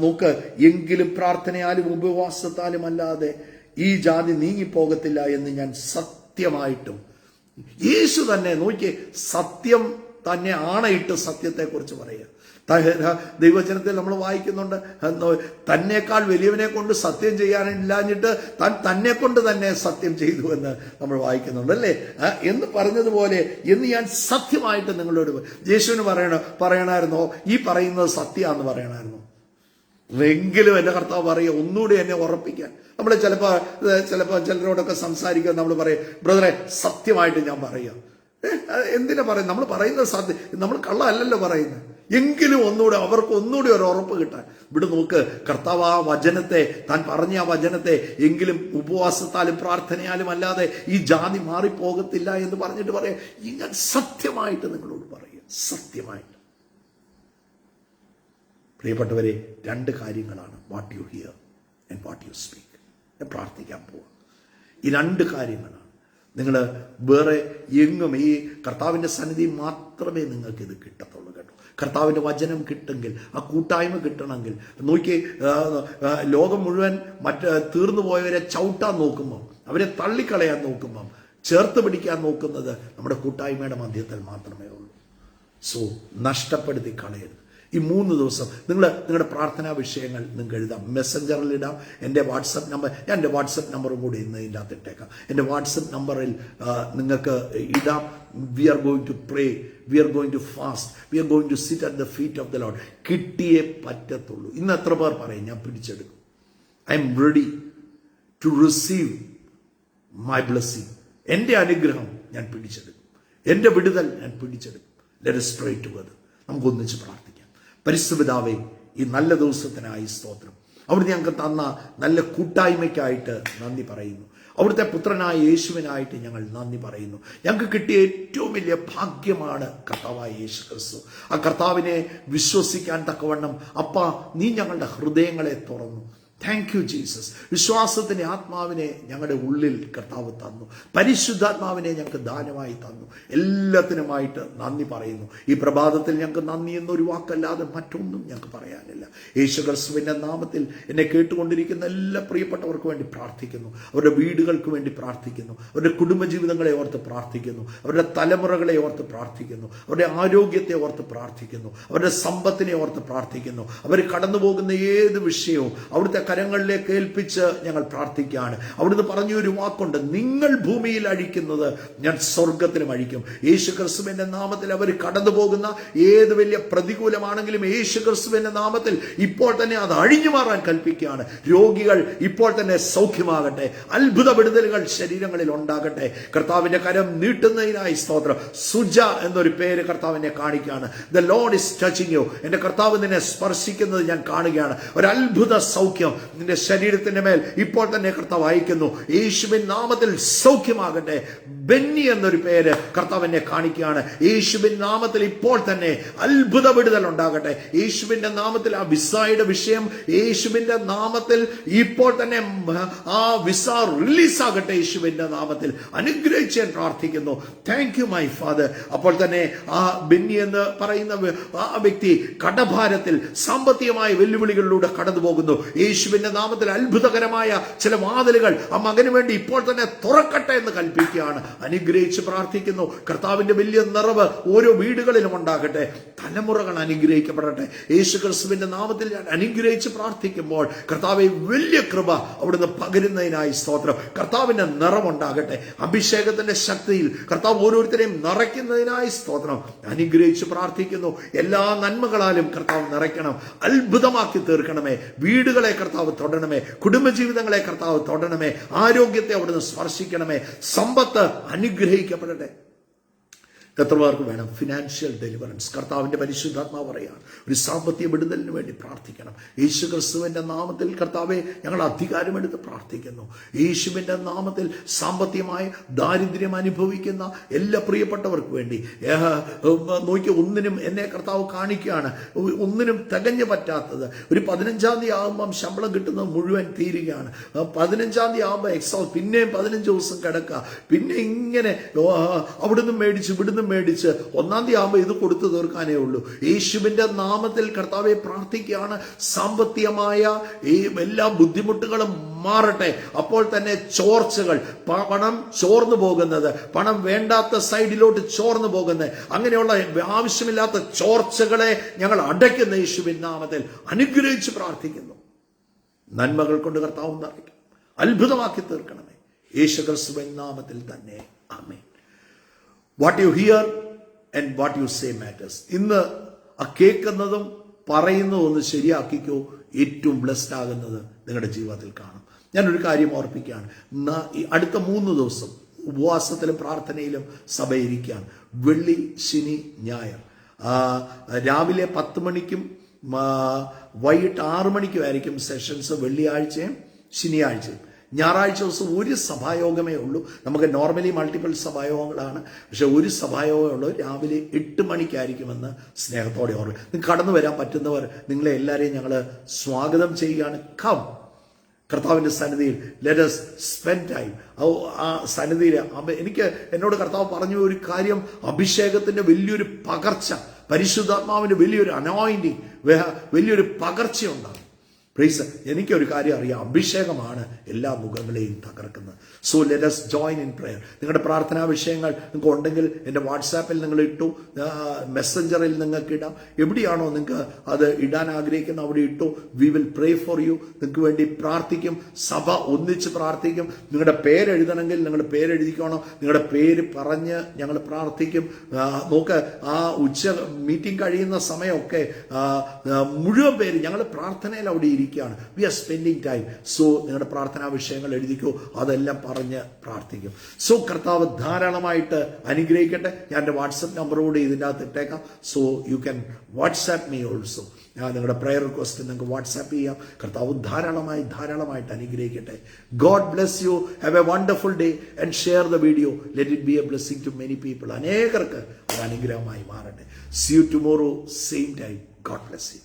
S1: നോക്ക്, എങ്കിലും പ്രാർത്ഥനയാലും ഉപവാസത്താലും അല്ലാതെ ഈ ജാതി നീങ്ങിപ്പോകത്തില്ല എന്ന് ഞാൻ സത്യമായിട്ടും. യേശു തന്നെ നോക്കിയേ, സത്യം തന്നെ ആണയിട്ട് സത്യത്തെക്കുറിച്ച് പറയുക. ദൈവവചനത്തിൽ നമ്മൾ വായിക്കുന്നുണ്ട്, തന്നേക്കാൾ വലിയവനെ കൊണ്ട് സത്യം ചെയ്യാനില്ലാഞ്ഞിട്ട് താൻ തന്നെ കൊണ്ട് തന്നെ സത്യം ചെയ്തു എന്ന് നമ്മൾ വായിക്കുന്നുണ്ട്, അല്ലേ? എന്ന് പറഞ്ഞതുപോലെ എന്ന് ഞാൻ സത്യമായിട്ട് നിങ്ങളോട്, യേശുവിന് പറയണമായിരുന്നോ ഈ പറയുന്നത് സത്യമാണെന്ന് പറയണമായിരുന്നോ? എങ്കിലും എൻ്റെ കർത്താവ് പറയുക, ഒന്നുകൂടി എന്നെ ഉറപ്പിക്കാൻ. നമ്മൾ ചിലപ്പോൾ ചിലരോടൊക്കെ സംസാരിക്കുക, നമ്മൾ പറയും, ബ്രദറെ സത്യമായിട്ട് ഞാൻ പറയാം. എന്തിനാ പറയും? നമ്മൾ പറയുന്നത് സത്യം, നമ്മൾ കള്ളമല്ലല്ലോ പറയുന്നത്. എങ്കിലും ഒന്നുകൂടെ അവർക്ക് ഒന്നുകൂടി ഒരു ഉറപ്പ് കിട്ടാൻ. ഇവിടെ നോക്ക്, കർത്താവ് ആ വചനത്തെ, താൻ പറഞ്ഞ ആ വചനത്തെ, എങ്കിലും ഉപവാസത്താലും പ്രാർത്ഥനയാലും അല്ലാതെ ഈ ജാതി മാറിപ്പോകത്തില്ല എന്ന് പറഞ്ഞിട്ട് പറയാം, ഞാൻ സത്യമായിട്ട് നിങ്ങളോട് പറയുക, സത്യമായിട്ട്. പ്രിയപ്പെട്ടവരെ, 2 കാര്യങ്ങളാണ്, what you hear and what you speak. ഞാൻ പ്രാർത്ഥിക്കാൻ പോവാം. ഈ 2 കാര്യങ്ങളാണ്. നിങ്ങൾ വേറെ എങ്ങും ഈ കർത്താവിൻ്റെ സന്നിധി മാത്രമേ നിങ്ങൾക്ക് ഇത് കിട്ടത്തുള്ളൂ കേട്ടോ. കർത്താവിൻ്റെ വചനം കിട്ടുമെങ്കിൽ, ആ കൂട്ടായ്മ കിട്ടണമെങ്കിൽ, നോക്കി ലോകം മുഴുവൻ തീർന്നു പോയവരെ ചവിട്ടാൻ നോക്കുമ്പം, അവരെ തള്ളിക്കളയാൻ നോക്കുമ്പം, ചേർത്ത് പിടിക്കാൻ നോക്കുന്നത് നമ്മുടെ കൂട്ടായ്മയുടെ മധ്യത്തിൽ മാത്രമേ ഉള്ളൂ. സോ നഷ്ടപ്പെടുത്തി കളയരുത്. ഈ 3 ദിവസം നിങ്ങളുടെ പ്രാർത്ഥനാ വിഷയങ്ങൾ നിങ്ങൾക്ക് എഴുതാം, മെസ്സഞ്ചറിൽ ഇടാം. എൻ്റെ വാട്സപ്പ് നമ്പർ, ഞാൻ എൻ്റെ വാട്സപ്പ് നമ്പറും കൂടി ഇന്ന് ഇതിൻ്റെ അകത്ത് ഇട്ടേക്കാം. എൻ്റെ വാട്സപ്പ് നമ്പറിൽ നിങ്ങൾക്ക് ഇടാം. We are going to pray, we are going to fast, we are going to sit at the feet of the lord. കിട്ടിയേ പറ്റത്തുള്ളൂ. ഇന്ന് എത്ര പേർ പറയും ഞാൻ പിടിച്ചെടുക്കും? I'm ready to receive my blessing. എൻ്റെ അനുഗ്രഹം ഞാൻ പിടിച്ചെടുക്കും, എൻ്റെ വിടുതൽ ഞാൻ പിടിച്ചെടുക്കും. Let us pray together. നമുക്ക് ഒന്നിച്ച് പ്രാർത്ഥിക്കാം. പരിശുദ്ധ പിതാവേ, ഈ നല്ല ദിവസത്തിനായി സ്തോത്രം. അവിടുന്ന് ഞങ്ങൾക്ക് തന്ന നല്ല കൂട്ടായ്മയ്ക്കായിട്ട് നന്ദി പറയുന്നു. അവിടുത്തെ പുത്രനായ യേശുവിനായിട്ട് ഞങ്ങൾ നന്ദി പറയുന്നു. ഞങ്ങൾക്ക് കിട്ടിയ ഏറ്റവും വലിയ ഭാഗ്യമാണ് കർത്താവായ യേശു ക്രിസ്തു. ആ കർത്താവിനെ വിശ്വസിക്കാൻ തക്കവണ്ണം അപ്പാ നീ ഞങ്ങളുടെ ഹൃദയങ്ങളെ തുറന്നു. Thank you Jesus. വിശ്വാസത്തിന്റെ ആത്മാവിനെ ഞങ്ങളുടെ ഉള്ളിൽ കർത്താവ് തന്നു. പരിശുദ്ധാത്മാവിനെ ഞങ്ങൾക്ക് ദാനമായി തന്നു. എല്ലാത്തിനുമായിട്ട് നന്ദി പറയുന്നു. ഈ പ്രഭാതത്തിൽ ഞങ്ങൾക്ക് നന്ദി എന്നൊരു വാക്കല്ലാതെ മറ്റൊന്നും ഞങ്ങൾക്ക് പറയാനില്ല. യേശു ക്രിസ്തുവിന്റെ നാമത്തിൽ എന്നെ കേട്ടുകൊണ്ടിരിക്കുന്ന എല്ലാ പ്രിയപ്പെട്ടവർക്ക് വേണ്ടി പ്രാർത്ഥിക്കുന്നു. അവരുടെ വീടുകൾക്ക് വേണ്ടി പ്രാർത്ഥിക്കുന്നു. അവരുടെ കുടുംബജീവിതങ്ങളെ ഓർത്ത് പ്രാർത്ഥിക്കുന്നു. അവരുടെ തലമുറകളെ ഓർത്ത് പ്രാർത്ഥിക്കുന്നു. അവരുടെ ആരോഗ്യത്തെ ഓർത്ത് പ്രാർത്ഥിക്കുന്നു. അവരുടെ സമ്പത്തിനെ ഓർത്ത് പ്രാർത്ഥിക്കുന്നു. അവർ കടന്നു പോകുന്ന ഏത് വിഷയവും അവിടുത്തെ കരങ്ങളിലേക്ക് ഏൽപ്പിച്ച് ഞങ്ങൾ പ്രാർത്ഥിക്കുകയാണ്. അവിടുന്ന് പറഞ്ഞൊരു വാക്കുണ്ട്, നിങ്ങൾ ഭൂമിയിൽ അഴിക്കുന്നത് ഞാൻ സ്വർഗത്തിലും അഴിക്കും. യേശു ക്രിസ്തുവിന്റെ നാമത്തിൽ അവർ കടന്നു പോകുന്ന ഏത് വലിയ പ്രതികൂലമാണെങ്കിലും യേശു ക്രിസ്തുവിന്റെ നാമത്തിൽ ഇപ്പോൾ തന്നെ അത് അഴിഞ്ഞു മാറാൻ കൽപ്പിക്കുകയാണ്. രോഗികൾ ഇപ്പോൾ തന്നെ സൗഖ്യമാകട്ടെ. അത്ഭുത വിടുതലുകൾ ശരീരങ്ങളിൽ ഉണ്ടാകട്ടെ. കർത്താവിന്റെ കരം നീട്ടുന്നതിനായി സ്തോത്രം. സുജ എന്നൊരു പേര് കർത്താവിനെ കാണിക്കുകയാണ്. The Lord is touching you. എന്റെ കർത്താവ് നിന്നെ സ്പർശിക്കുന്നത് ഞാൻ കാണുകയാണ്. ഒരു അത്ഭുത സൗഖ്യം നിന്റെ ശരീരത്തിന്റെ മേൽ ഇപ്പോൾ തന്നെ കർത്താവ് അയക്കുന്നു. യേശുവിൻ നാമത്തിൽ സൗഖ്യമാകട്ടെ. ബെന്നി എന്നൊരു പേര് കർത്താവിനെ കാണിക്കുകയാണ്. യേശുവിൻ നാമത്തിൽ ഇപ്പോൾ തന്നെ അത്ഭുത വിടുതൽ ഉണ്ടാകട്ടെ. യേശുവിന്റെ നാമത്തിൽ ആ വിസയുടെ വിഷയം യേശുവിന്റെ നാമത്തിൽ ഇപ്പോൾ തന്നെ ആ വിസ റിലീസാകട്ടെ. യേശുവിന്റെ നാമത്തിൽ അനുഗ്രഹിച്ച് ഞാൻ പ്രാർത്ഥിക്കുന്നു. Thank you my father. അപ്പോൾ തന്നെ ആ ബെന്നി എന്ന് പറയുന്ന ആ വ്യക്തി കടഭാരത്തിൽ സാമ്പത്തികമായ വെല്ലുവിളികളിലൂടെ കടന്നു പോകുന്നു. യേശുവിന്റെ നാമത്തിൽ അത്ഭുതകരമായ ചില വാതിലുകൾ ആ മകന് വേണ്ടി ഇപ്പോൾ തന്നെ തുറക്കട്ടെ എന്ന് കൽപ്പിക്കുകയാണ്. അനുഗ്രഹിച്ച് പ്രാർത്ഥിക്കുന്നു. കർത്താവിന്റെ വലിയ നിറവ് ഓരോ വീടുകളിലും ഉണ്ടാകട്ടെ. തലമുറകൾ അനുഗ്രഹിക്കപ്പെടട്ടെ. യേശു ക്രിസ്തുവിന്റെ നാമത്തിൽ ഞാൻ അനുഗ്രഹിച്ച് പ്രാർത്ഥിക്കുമ്പോൾ കർത്താവെ വലിയ കൃപ അവിടുന്ന് പകരുന്നതിനായി സ്തോത്രം. കർത്താവിന്റെ നിറമുണ്ടാകട്ടെ. അഭിഷേകത്തിന്റെ ശക്തിയിൽ കർത്താവ് ഓരോരുത്തരെയും നിറയ്ക്കുന്നതിനായി സ്തോത്രം. അനുഗ്രഹിച്ച് പ്രാർത്ഥിക്കുന്നു. എല്ലാ നന്മകളാലും കർത്താവ് നിറയ്ക്കണം. അത്ഭുതമാക്കി തീർക്കണമേ. വീടുകളെ കർത്താവ് തൊടണമേ. കുടുംബജീവിതങ്ങളെ കർത്താവ് തൊടണമേ. ആരോഗ്യത്തെ അവിടുന്ന് സ്പർശിക്കണമേ. സമ്പത്ത് അനുഗ്രഹിക്കപ്പെടട്ടെ. എത്ര പേർക്ക് വേണം ഫിനാൻഷ്യൽ ഡെലിവറൻസ്? കർത്താവിന്റെ പരിശുദ്ധാത്മാവ് പറയാണ് ഒരു സാമ്പത്തിക വിടുതലിന് വേണ്ടി പ്രാർത്ഥിക്കണം. യേശു ക്രിസ്തുവിന്റെ നാമത്തിൽ കർത്താവെ ഞങ്ങൾ അധികാരമെടുത്ത് പ്രാർത്ഥിക്കുന്നു. യേശുവിന്റെ നാമത്തിൽ സാമ്പത്തികമായി ദാരിദ്ര്യം അനുഭവിക്കുന്ന എല്ലാ പ്രിയപ്പെട്ടവർക്ക് വേണ്ടി നോക്കി ഒന്നിനും എന്നെ കർത്താവ് കാണിക്കുകയാണ്. ഒന്നിനും തികഞ്ഞു പറ്റാത്തത്. ഒരു 15-ാം തീയതി ആകുമ്പം ശമ്പളം കിട്ടുന്നത് മുഴുവൻ തീരുകയാണ്. 15-ാം തീയതി ആകുമ്പോൾ പിന്നെയും 15 ദിവസം കിടക്കുക. പിന്നെ ഇങ്ങനെ അവിടുന്ന് മേടിച്ച് ഇവിടുന്ന് മേടിച്ച് 1-ാം തീയതി ആകുമ്പോൾ ഇത് കൊടുത്തു തീർക്കാനേ ഉള്ളൂ. യേശുവിന്റെ നാമത്തിൽ കർത്താവെ പ്രാർത്ഥിക്കുകയാണ്. സാമ്പത്തികമായ ഈ എല്ലാ ബുദ്ധിമുട്ടുകളും മാറട്ടെ. അപ്പോൾ തന്നെ ചോർച്ചകൾ, പണം ചോർന്നു പോകുന്നത്, പണം വേണ്ടാത്ത സൈഡിലോട്ട് ചോർന്നു പോകുന്നത്, അങ്ങനെയുള്ള ആവശ്യമില്ലാത്ത ചോർച്ചകളെ ഞങ്ങൾ അടയ്ക്കുന്ന യേശുവിൻ നാമത്തിൽ അനുഗ്രഹിച്ച് പ്രാർത്ഥിക്കുന്നു. നന്മകൾ കൊണ്ട് കർത്താവ് നിറയ്ക്കും. അത്ഭുതമാക്കി തീർക്കണമേ. യേശു ക്രിസ്തുവിൻ നാമത്തിൽ തന്നെ ആമേൻ. What you hear and what you say matters. ഇന്ന് ആ കേൾക്കുന്നതും പറയുന്നതും ഒന്ന് ശരിയാക്കിക്കോ. ഏറ്റവും ബ്ലെസ്ഡ് ആകുന്നത് നിങ്ങളുടെ ജീവിതത്തിൽ കാണും. ഞാനൊരു കാര്യം ഓർപ്പിക്കുകയാണ്. അടുത്ത 3 ദിവസം ഉപവാസത്തിലും പ്രാർത്ഥനയിലും സഭയിരിക്കുകയാണ്. വെള്ളി, ശനി, ഞായർ രാവിലെ 10 മണിക്കും വൈകിട്ട് 6 മണിക്കും ആയിരിക്കും സെഷൻസ്. വെള്ളിയാഴ്ചയും ശനിയാഴ്ചയും. ഞായറാഴ്ച ദിവസം ഒരു സഭായോഗമേ ഉള്ളൂ. നമുക്ക് നോർമലി മൾട്ടിപ്പിൾ സഭായോഗങ്ങളാണ്. പക്ഷെ ഒരു സഭായോഗമേ ഉള്ളൂ. രാവിലെ 8 മണിക്കായിരിക്കുമെന്ന് സ്നേഹത്തോടെ ഓർമ്മ. നിങ്ങൾക്ക് കടന്നു വരാൻ പറ്റുന്നവർ നിങ്ങളെ എല്ലാവരെയും ഞങ്ങൾ സ്വാഗതം ചെയ്യുകയാണ്. കം കർത്താവിൻ്റെ സന്നിധിയിൽ ലെറ്റ് us സ്പെൻഡ് ടൈം. ആ സന്നിധിയിൽ എനിക്ക് എന്നോട് കർത്താവ് പറഞ്ഞു ഒരു കാര്യം, അഭിഷേകത്തിൻ്റെ വലിയൊരു പകർച്ച, പരിശുദ്ധാത്മാവിൻ്റെ വലിയൊരു അനോയിന്റിങ്, വലിയൊരു പകർച്ചയുണ്ടാകും. പ്രൈസ്. എനിക്കൊരു കാര്യം അറിയാം, അഭിഷേകമാണ് എല്ലാ മുഖങ്ങളെയും തകർക്കുന്നത്. So let us join in prayer. നിങ്ങളുടെ പ്രാർത്ഥനാ വിഷയങ്ങൾ നിങ്ങൾക്ക് ഉണ്ടെങ്കിൽ എൻ്റെ വാട്സാപ്പിൽ നിങ്ങൾ ഇട്ടു, മെസ്സഞ്ചറിൽ നിങ്ങൾക്ക് ഇടാം. എവിടെയാണോ നിങ്ങൾക്ക് അത് ഇടാൻ ആഗ്രഹിക്കുന്നത് അവിടെ ഇട്ടു. We will pray for you. നിങ്ങൾക്ക് വേണ്ടി പ്രാർത്ഥിക്കും. സഭ ഒന്നിച്ച് പ്രാർത്ഥിക്കും. നിങ്ങളുടെ പേരെഴുതണമെങ്കിൽ നിങ്ങളുടെ പേരെഴുതിക്കോണം. നിങ്ങളുടെ പേര് പറഞ്ഞ് ഞങ്ങൾ പ്രാർത്ഥിക്കും. നോക്ക്, ആ മീറ്റിംഗ് കഴിയുന്ന സമയമൊക്കെ മുഴുവൻ പേര് ഞങ്ങൾ പ്രാർത്ഥനയിൽ അവിടെ ഇരിക്കുകയാണ്. We are spending time. So നിങ്ങളുടെ പ്രാർത്ഥനാ വിഷയങ്ങൾ എഴുതിക്കോ, അതെല്ലാം പറഞ്ഞ് പ്രാർത്ഥിക്കും. സോ കർത്താവ് ധാരാളമായിട്ട് അനുഗ്രഹിക്കട്ടെ. ഞാൻ എൻ്റെ വാട്സപ്പ് നമ്പർ കൂടി ഇതിൻ്റെ അകത്ത് ഇട്ടേക്കാം. So you can WhatsApp me also. നിങ്ങളുടെ പ്രയർ റിക്വസ്റ്റ് നിങ്ങൾക്ക് വാട്സാപ്പ് ചെയ്യാം. കർത്താവ് ധാരാളമായിട്ട് അനുഗ്രഹിക്കട്ടെ. God bless you. Have a wonderful day and share the video. Let it be a blessing to many people. അനേകർക്ക് ഒരു അനുഗ്രഹമായി മാറട്ടെ. See you tomorrow same time. God bless U.